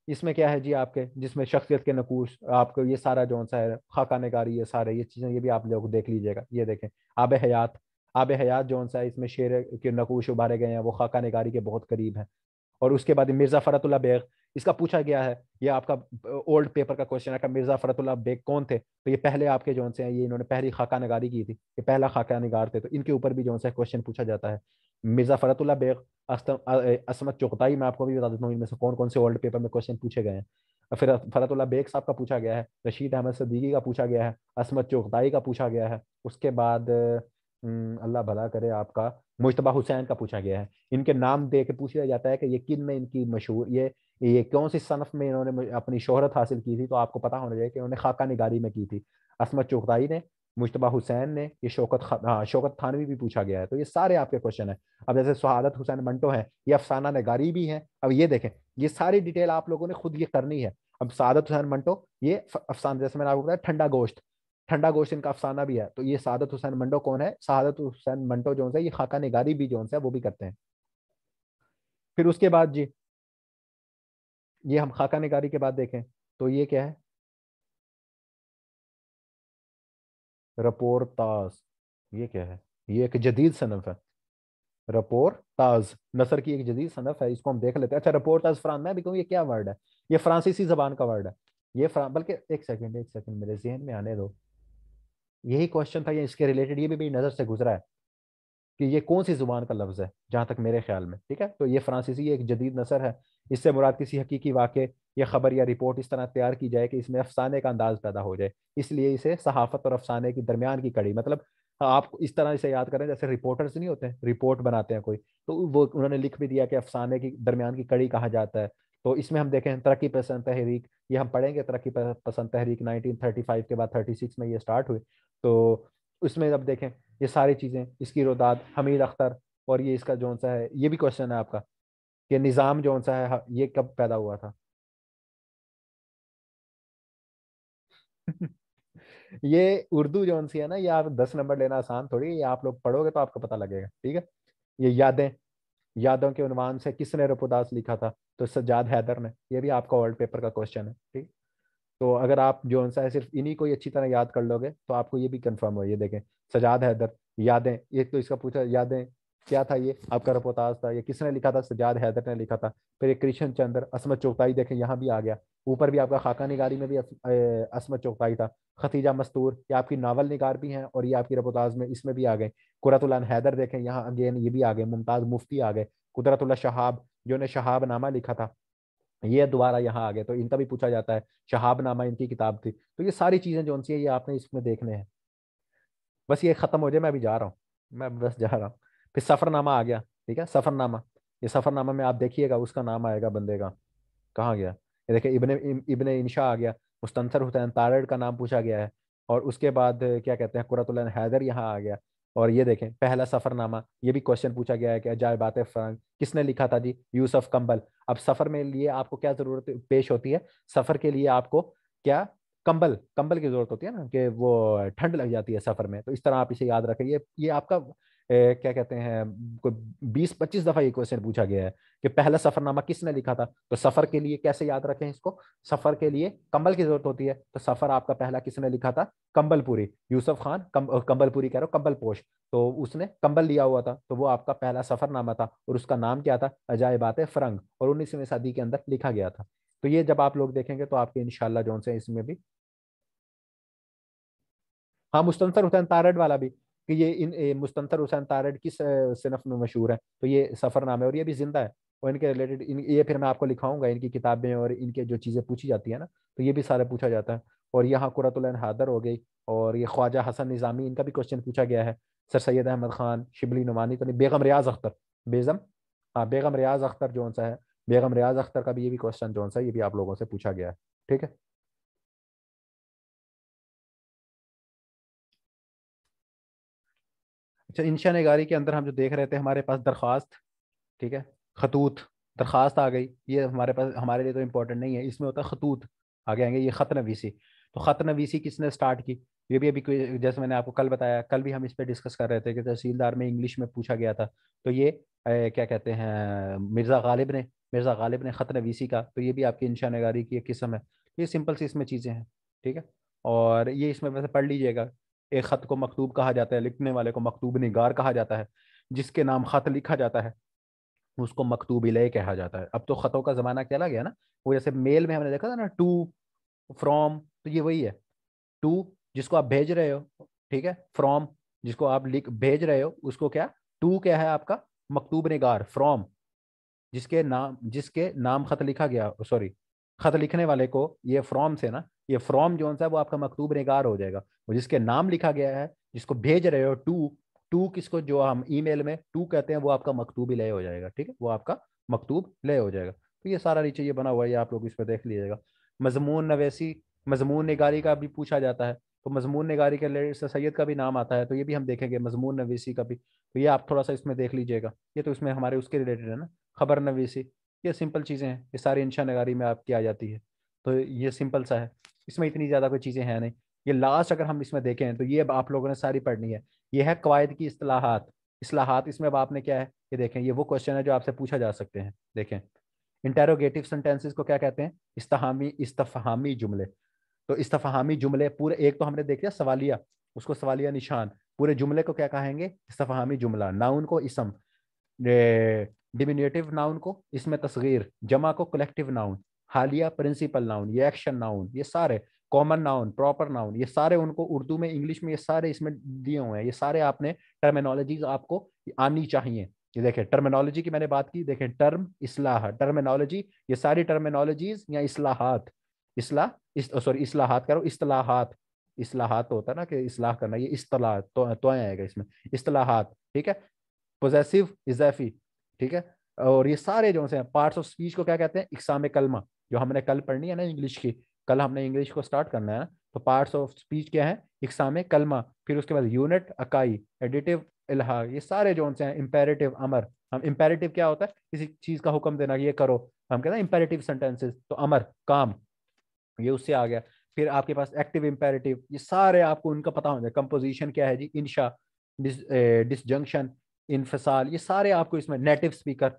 इसमें क्या है जी आपके, जिसमें शख्सियत के नकूश, आपको ये सारा जो सा है, खाका नगारी, ये सारे ये चीजें, ये भी आप लोग देख लीजिएगा। ये देखें, आब हयात, आब हयात जो सा है, इसमें शेर के नकूश उभारे गए हैं, वो खाका नगारी के बहुत करीब हैं। और उसके बाद मिर्जा फरतुल्ला बेग, इसका पूछा गया है, ये आपका ओल्ड पेपर का क्वेश्चन है कि मिर्जा फरतुल्ला बेग कौन थे, तो ये पहले आपके जो से हैं, ये इन्होंने पहली खाका नगारी की थी, ये पहला खाका निगार थे, तो इनके ऊपर भी जो सा क्वेश्चन पूछा जाता है। मिर्जा फरतुल्ला बेग, असमत चुगताई, मैं आपको भी बता देता हूँ इनमें से कौन कौन से ओल्ड पेपर में क्वेश्चन पूछे गए हैं। फिर फरतुल्ला बेग साहब का पूछा गया है, रशीद अहमद सदीकी का पूछा गया है, असमत चुगताई का पूछा गया है। उसके बाद अल्लाह भला करे आपका, मुश्तबा हुसैन का पूछा गया है। इनके नाम दे के पूछ लिया जाता है कि ये किन में इनकी मशहूर, ये कौन सी सनफ में इन्होंने अपनी शोहरत हासिल की थी, तो आपको पता होना चाहिए कि इन्होंने खाका निगारी में की थी। असमत चुगताई ने, मुश्तबा हुसैन ने, ये हाँ शौकत थानवी भी पूछा गया है। तो ये सारे आपके क्वेश्चन है। अब जैसे शहादत हुसैन मंटो है, ये अफसाना नगारी भी है। अब ये देखें, ये सारी डिटेल आप लोगों ने खुद ये करनी है। अब शहादत हुसैन मंटो, ये अफसाना, जैसे मैंने आपको बताया ठंडा गोश्त, ठंडा गोश्त इनका अफसाना भी है। तो ये शहादत हुसैन मंटो कौन है, शहादत हुसैन मंटो जो है, ये खाका निगारी भी जो है वो भी करते हैं। फिर उसके बाद जी, ये हम खाका निगारी के बाद देखें, तो ये क्या है, रपोर्ताज, ये क्या है, ये एक जदीद सनफ है। रपोर्ताज नसर की एक जदीद सनफ है, इसको हम देख लेते हैं। अच्छा, रपोर्ताज फ्रांस, मैं भी कहूँ ये क्या वर्ड है, ये फ्रांसीसी जबान का वर्ड है। ये बल्कि एक सेकंड मेरे जहन में आने दो, यही क्वेश्चन था, ये इसके रिलेटेड, ये भी मेरी नजर से गुजरा है कि ये कौन सी जुबान का लफ्ज है, जहां तक मेरे ख्याल में, ठीक है। तो ये फ्रांसीसी एक जदीद नसर है। इससे मुराद किसी हकीकी वाक़े या खबर या रिपोर्ट इस तरह तैयार की जाए कि इसमें अफसाने का अंदाज पैदा हो जाए, इसलिए इसे सहाफत और अफसाने की दरमियान की कड़ी, मतलब आप इस तरह से याद करें, जैसे रिपोर्टर्स नहीं होते, रिपोर्ट बनाते हैं कोई, तो वो उन्होंने लिख भी दिया कि अफसाने की दरमियान की कड़ी कहा जाता है। तो इसमें हम देखें तरक्की पसंद तहरीक, ये हम पढ़ेंगे, तरक्की पसंद तहरीक 1935 के बाद 36 में ये स्टार्ट हुई। तो उसमें अब देखें, ये सारी चीज़ें, इसकी रोदाद हमीद अख्तर, और ये इसका जौन सा है, ये भी क्वेश्चन है आपका कि निज़ाम जौन सा है, ये कब पैदा हुआ था। ये उर्दू जो सी है ना, ये आप 10 नंबर लेना आसान थोड़ी है, ये आप लोग पढ़ोगे तो आपको पता लगेगा, ठीक है। ये यादें, यादों के उन्वान से किसने रपुदास लिखा था? तो सज्जाद हैदर ने। ये भी आपका ओल्ड पेपर का क्वेश्चन है, ठीक। तो अगर आप जो सा है सिर्फ इन्हीं को ही अच्छी तरह याद कर लोगे तो आपको ये भी कंफर्म हो। ये देखें, सजाद हैदर, यादें, ये तो इसका पूछा, यादें क्या था? ये आपका रपोताज था। ये किसने लिखा था? सजाद हैदर ने लिखा था। फिर ये कृष्ण चंद्र, असमत चुगताई, देखें यहाँ भी आ गया। ऊपर भी आपका खाका निगारी में भी असमत चुगताई था। खतीजा मस्तूर, ये आपकी नावल निगार भी हैं, और ये आपकी रपोताज में इसमें भी आ गए। कुरतुल हैदर देखें यहाँ अगेन, ये भी आ गए। मुमताज मुफ्ती आ गए। कुदरतुल्लाह शहाब, जो ने शहाब नामा लिखा था, ये दोबारा यहाँ आ गए। तो इनका भी पूछा जाता है। शहाबनामा इनकी किताब थी। तो ये सारी चीजें जो सी है, ये आपने इसमें देखने हैं। बस ये खत्म हो जाए, मैं अभी जा रहा हूँ, मैं बस जा रहा हूँ। फिर सफरनामा आ गया, ठीक है, सफरनामा। ये सफरनामा में आप देखिएगा, उसका नाम आएगा बंदे का। कहाँ गया? ये देखिए, इब्ने इंशा आ गया। मुस्तनसर हुसैन तारड़ का नाम पूछा गया है। और उसके बाद क्या कहते हैं, कुरतुल हैदर यहाँ आ गया। और ये देखें, पहला सफरनामा, ये भी क्वेश्चन पूछा गया है कि अजाए बातें फरंग किसने लिखा था जी? यूसुफ कंबल। अब सफर में लिए आपको क्या जरूरत पेश होती है? सफर के लिए आपको क्या? कंबल, कंबल की जरूरत होती है ना, कि वो ठंड लग जाती है सफर में। तो इस तरह आप इसे याद रखें। ये आपका क्या कहते हैं, कोई 20-25 दफा ये क्वेश्चन पूछा गया है कि पहला सफरनामा किसने लिखा था। तो सफर के लिए कैसे याद रखें इसको? सफर के लिए कंबल की जरूरत होती है। तो सफर आपका पहला किसने लिखा था? कंबलपुरी, यूसुफ खान कंबलपुरी कह रहा हूँ, कंबलपोश। तो उसने कंबल लिया हुआ था, तो वो आपका पहला सफरनामा था। और उसका नाम क्या था? अजायबात फरंग। और 19वीं सदी के अंदर लिखा गया था। तो ये जब आप लोग देखेंगे तो आपके इंशाल्लाह जो से इसमें भी। हाँ, मुस्तनसर हुसैन तारड़ वाला भी, कि मुस्तनसर हुसैन तारड़ किस सिनफ में मशहूर है। तो ये सफरनामा है, और ये भी जिंदा है। और इनके रिलेटेड ये फिर मैं आपको लिखाऊंगा इनकी किताबें, और इनके जो चीज़ें पूछी जाती है ना, तो ये भी सारा पूछा जाता है। और यहाँ कुरतुल हैदर हो गई। और ये ख्वाजा हसन निज़ामी, इनका भी क्वेश्चन पूछा गया है। सर सैयद अहमद खान, शिबली नुमानी तो नहीं, बेगम रियाज अख्तर, बेगम, हाँ बेगम रियाज अख्तर जो सा है, बेगम रियाज अख्तर का भी ये भी क्वेश्चन जो सा है, ये भी आप लोगों से पूछा गया है, ठीक है। अच्छा, इंशा निगारी के अंदर हम जो देख रहे थे, हमारे पास दरख्वास्त, ठीक है, खतूत, दरखास्त आ गई। ये हमारे पास, हमारे लिए तो इंपॉर्टेंट नहीं है, इसमें होता है खतूत, आगे आएंगे। ये खत नवीसी, तो खत नवीसी किसने स्टार्ट की? ये भी अभी जैसे मैंने आपको कल बताया, कल भी हम इस पे डिस्कस कर रहे थे कि तहसीलदार में इंग्लिश में पूछा गया था। तो ये क्या कहते हैं, मिर्ज़ा गालिब ने खत नवीसी का। तो ये भी आपकी इंशा नगारी की एक किस्म है। ये सिंपल सी इसमें चीज़ें हैं, ठीक है। और ये इसमें वैसे पढ़ लीजिएगा। एक खत को मकतूब कहा जाता है, लिखने वाले को मकतूब निगार कहा जाता है। जिसके नाम खत लिखा जाता है उसको मकतूब इलय कहा जाता है। अब तो खतों का जमाना चला गया ना। वो जैसे मेल में हमने देखा था ना, टू, फ्रॉम, तो ये वही है। टू जिसको आप भेज रहे हो, ठीक है, फ्रॉम जिसको आप लिख भेज रहे हो, उसको क्या? टू क्या है आपका? मकतूब निगार। फ्रॉम जिसके नाम खत लिखा गया, सॉरी, खत लिखने वाले को, ये फ्रॉम से ना, ये फ्रॉम जो सा है वो आपका मकतूब निगार हो जाएगा। वो जिसके नाम लिखा गया है, जिसको भेज रहे हो, टू, टू किसको, जो हम ईमेल में टू कहते हैं, वो आपका मकतूब लय हो जाएगा, ठीक है, वो आपका मकतूब लय हो जाएगा। तो ये सारा नीचे ये बना हुआ है, ये आप लोग इस पर देख लीजिएगा। मजमून नवेसी, मजमून निगारी का भी पूछा जाता है। तो मजमून निगारी के लिए सर सैयद का भी नाम आता है, तो ये भी हम देखेंगे, मजमून नवीसी का भी। तो ये आप थोड़ा सा इसमें देख लीजिएगा। ये तो इसमें हमारे उसके रिलेटेड है ना, खबर नवीसी। ये सिंपल चीज़ें हैं, ये सारी इंशा नगारी में आपकी आ जाती है। तो ये सिंपल सा है, इसमें इतनी ज़्यादा कोई चीज़ें हैं नहीं। ये लास्ट अगर हम इसमें देखें तो ये अब आप लोगों ने सारी पढ़नी है। ये है कवायद की इस्लाहात। इस्लाहात इसमें अब आपने क्या है, ये देखें, ये वो क्वेश्चन है जो आपसे पूछा जा सकते हैं। देखें, इंटेरोगेटिव सेंटेंसेस को क्या कहते हैं? इस्तफहामी जुमले। तो इस्तफहामी जुमले पूरे, एक तो हमने देख लिया सवालिया, उसको सवालिया निशान। पूरे जुमले को क्या कहेंगे? इस्तफहामी जुमला। नाउन को इसम, डिमिनेटिव नाउन को इसमें तस्गीर, जमा को कलेक्टिव नाउन, हालिया प्रिंसिपल नाउन, ये एक्शन नाउन, ये सारे कॉमन नाउन, प्रॉपर नाउन, ये सारे उनको उर्दू में, इंग्लिश में, ये सारे इसमें दिए हुए हैं। ये सारे आपने टर्मिनोलॉजीज आपको आनी चाहिए। ये देखें, टर्मिनोलॉजी की मैंने बात की, देखें, टर्म इस्लाह, टर्मिनोलॉजी, ये सारी टर्मिनोलॉजीज या इस्लाहात, सॉरी इस्लाहात करो, इस्लाहात, इस्लाहात तो होता है ना कि इस्लाह करना, ये इस्तलाह तो आएगा इसमें, इस्लाहात, ठीक है। पोजेसिव, इजाफी, ठीक है। और ये सारे जो है पार्ट्स ऑफ स्पीच को क्या कहते हैं? इकसाम कलमा, जो हमने कल पढ़नी है ना इंग्लिश की, कल हमने इंग्लिश को स्टार्ट करना है ना। तो पार्ट्स ऑफ स्पीच क्या है? इकसाम कलमा। फिर उसके बाद यूनिट, अकाई, एडिटिव, इल्हा, ये सारे जो हैं इंपेरेटिव, अमर। हम इंपेरेटिव क्या होता है? किसी चीज का हुक्म देना, ये करो, हम कहते हैं इंपेरेटिव सेंटेंसेस। तो अमर, काम, ये उससे आ गया। फिर आपके पास एक्टिव इम्पेरेटिव, ये सारे आपको उनका पता होना चाहिए। कंपोजिशन क्या है जी, इंशा, डिसजंक्शन, इनफसाल, ये सारे आपको इसमें। नेटिव स्पीकर,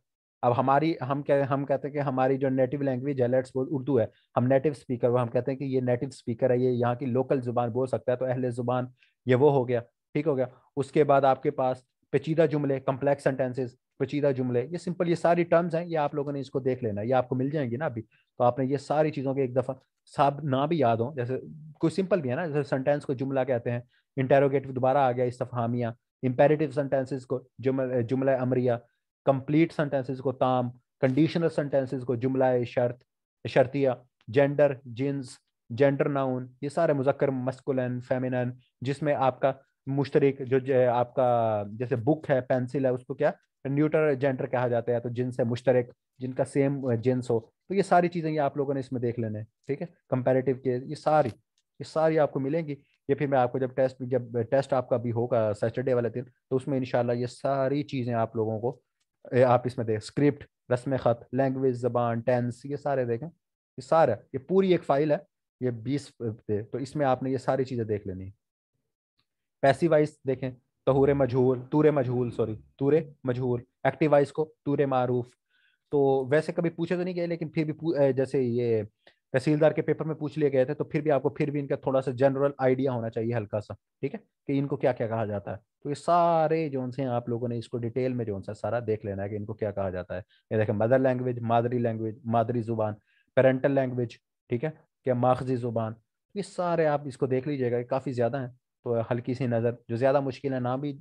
अब हमारी हम कहते हैं कि हमारी जो नेटिव लैंग्वेज है, लेट्स बोल उर्दू है, हम नेटिव स्पीकर, वो हम कहते हैं कि ये नेटिव स्पीकर है, ये यहाँ की लोकल जुबान बोल सकता है, तो अहले जुबान ये वो हो गया, ठीक हो गया। उसके बाद आपके पास पेचीदा जुमले, कम्प्लेक्स सेंटेंसेस, पेचीदा जुमले, ये सिंपल, ये सारी टर्म्स हैं, ये आप लोगों ने इसको देख लेना है, ये आपको मिल जाएंगी ना अभी। तो आपने ये सारी चीज़ों के एक दफ़ा सब ना भी याद हो, जैसे कुछ सिंपल भी है ना, जैसे सेंटेंस को जुमला कहते हैं, इंटेरोगेटिव दोबारा आ गया, इस्तफहामिया, इंपेरेटिव सेंटेंसेस को जुमला अमरिया, कंप्लीट सेंटेंसेस को ताम, कंडीशनल सेंटेंसेस को जुमला शर्त, शर्तिया, जेंडर, जिन्स, जेंडर नाउन, ये सारे मुजक्कर, मस्कुलिन, फेमिनन, जिसमें आपका मुश्तरिक आपका जैसे बुक है, पेंसिल है, उसको क्या न्यूटर जेंडर कहा जाता है, तो जिनस है मुश्तरक, जिनका सेम जिन्स हो। तो ये सारी चीजें ये आप लोगों ने इसमें देख लेने हैं, ठीक है। कंपैरेटिव के ये सारी आपको मिलेंगी। ये फिर मैं आपको जब टेस्ट आपका भी होगा सैटरडे वाले दिन, तो उसमें इंशाल्लाह ये सारी चीजें आप लोगों को आप इसमें देख, स्क्रिप्ट, रस्म खत, लैंग्वेज, जबान, टेंस, ये सारे देखें, ये सारा, ये पूरी एक फाइल है, ये 20 पे, तो इसमें आपने ये सारी चीजें देख लेनी है। पैसिवाइज देखें, तहूरे मजहूल, तूरे मजहूल, सॉरी तूरे मजहूल, एक्टिवाइज को तूरे मारूफ। तो वैसे कभी पूछे तो नहीं गए, लेकिन फिर भी जैसे ये तहसीलदार के पेपर में पूछ लिए गए थे, तो फिर भी आपको फिर भी इनका थोड़ा सा जनरल आइडिया होना चाहिए, हल्का सा, ठीक है, कि इनको क्या क्या कहा जाता है। तो ये सारे जो से आप लोगों ने इसको डिटेल में जो सा सारा देख लेना है कि इनको क्या कहा जाता है। ये देखें, मदर लैंग्वेज, मादरी लैंग्वेज, मादरी जुबान, पेरेंटल लैंग्वेज, ठीक है, क्या माखजी जुबान, ये सारे आप इसको देख लीजिएगा, ये काफ़ी ज़्यादा है। तो हल्की सी नज़र, जो ज़्यादा मुश्किल है ना भी,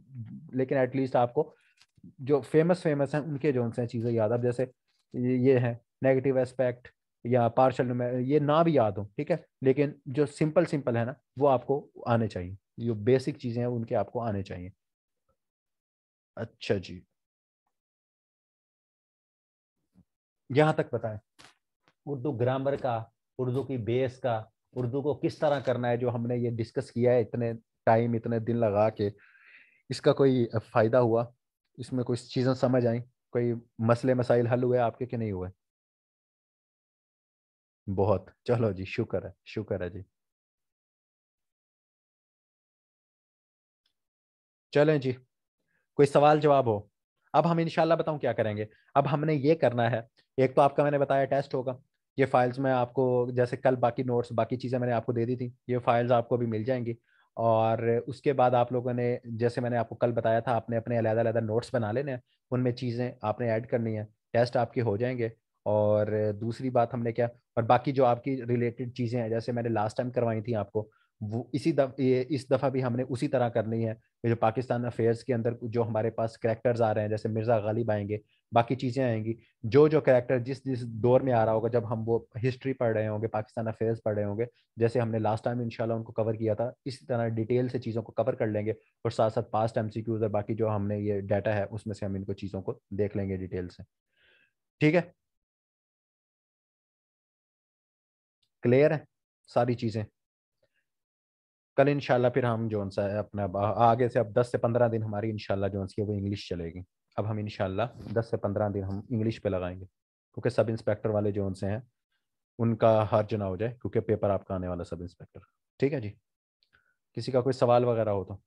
लेकिन एटलीस्ट आपको जो फेमस फेमस हैं उनके जो उनसे चीज़ें याद, अब जैसे ये है नेगेटिव एस्पेक्ट या पार्शल, ये ना भी याद हो, ठीक है, लेकिन जो सिंपल सिंपल है ना वो आपको आने चाहिए, जो बेसिक चीज़ें हैं उनके आपको आने चाहिए। अच्छा जी, यहाँ तक पता है उर्दू ग्रामर का, उर्दू की बेस का, उर्दू को किस तरह करना है, जो हमने ये डिस्कस किया है इतने टाइम, इतने दिन लगा के, इसका कोई फायदा हुआ, इसमें कोई चीज़ें समझ आई, कोई मसले मसाइल हल हुए आपके कि नहीं हुए? बहुत, चलो जी, शुक्र है, शुक्र है जी। चलें जी, कोई सवाल जवाब हो? अब हम इंशाल्लाह बताऊं क्या करेंगे। अब हमने ये करना है, एक तो आपका मैंने बताया टेस्ट होगा, ये फाइल्स में आपको, जैसे कल बाकी नोट्स बाकी चीज़ें मैंने आपको दे दी थी, ये फाइल्स आपको भी मिल जाएंगी। और उसके बाद आप लोगों ने, जैसे मैंने आपको कल बताया था, आपने अपने अलग अलग नोट्स बना लेने हैं, उनमें चीज़ें आपने ऐड करनी है, टेस्ट आपके हो जाएंगे। और दूसरी बात हमने क्या, और बाकी जो आपकी रिलेटेड चीज़ें हैं, जैसे मैंने लास्ट टाइम करवाई थी आपको, वो ये इस दफ़ा भी हमने उसी तरह करनी है। ये जो पाकिस्तान अफेयर्स के अंदर जो हमारे पास करेक्टर्स आ रहे हैं, जैसे मिर्ज़ा गालिब आएंगे, बाकी चीज़ें आएंगी, जो जो करेक्टर जिस जिस दौर में आ रहा होगा, जब हम वो हिस्ट्री पढ़ रहे होंगे, पाकिस्तान अफेयर्स पढ़ रहे होंगे, जैसे हमने लास्ट टाइम इंशाल्लाह उनको कवर किया था, इसी तरह डिटेल से चीज़ों को कवर कर लेंगे। और साथ साथ पास्ट एमसीक्यूज और बाकी जो हमने ये डाटा है उसमें से हम इनको चीज़ों को देख लेंगे डिटेल से, ठीक है। क्लियर है सारी चीज़ें। कल इंशाल्लाह फिर हम जो सा है अपना आगे से, अब 10 से 15 दिन हमारी इंशाल्लाह जो सी है वो इंग्लिश चलेगी। अब हम इंशाल्लाह 10 से 15 दिन हम इंग्लिश पे लगाएंगे, क्योंकि सब इंस्पेक्टर वाले जो उनसे हैं उनका हर्ज ना हो जाए, क्योंकि पेपर आपका आने वाला सब इंस्पेक्टर। ठीक है जी, किसी का कोई सवाल वगैरह हो तो।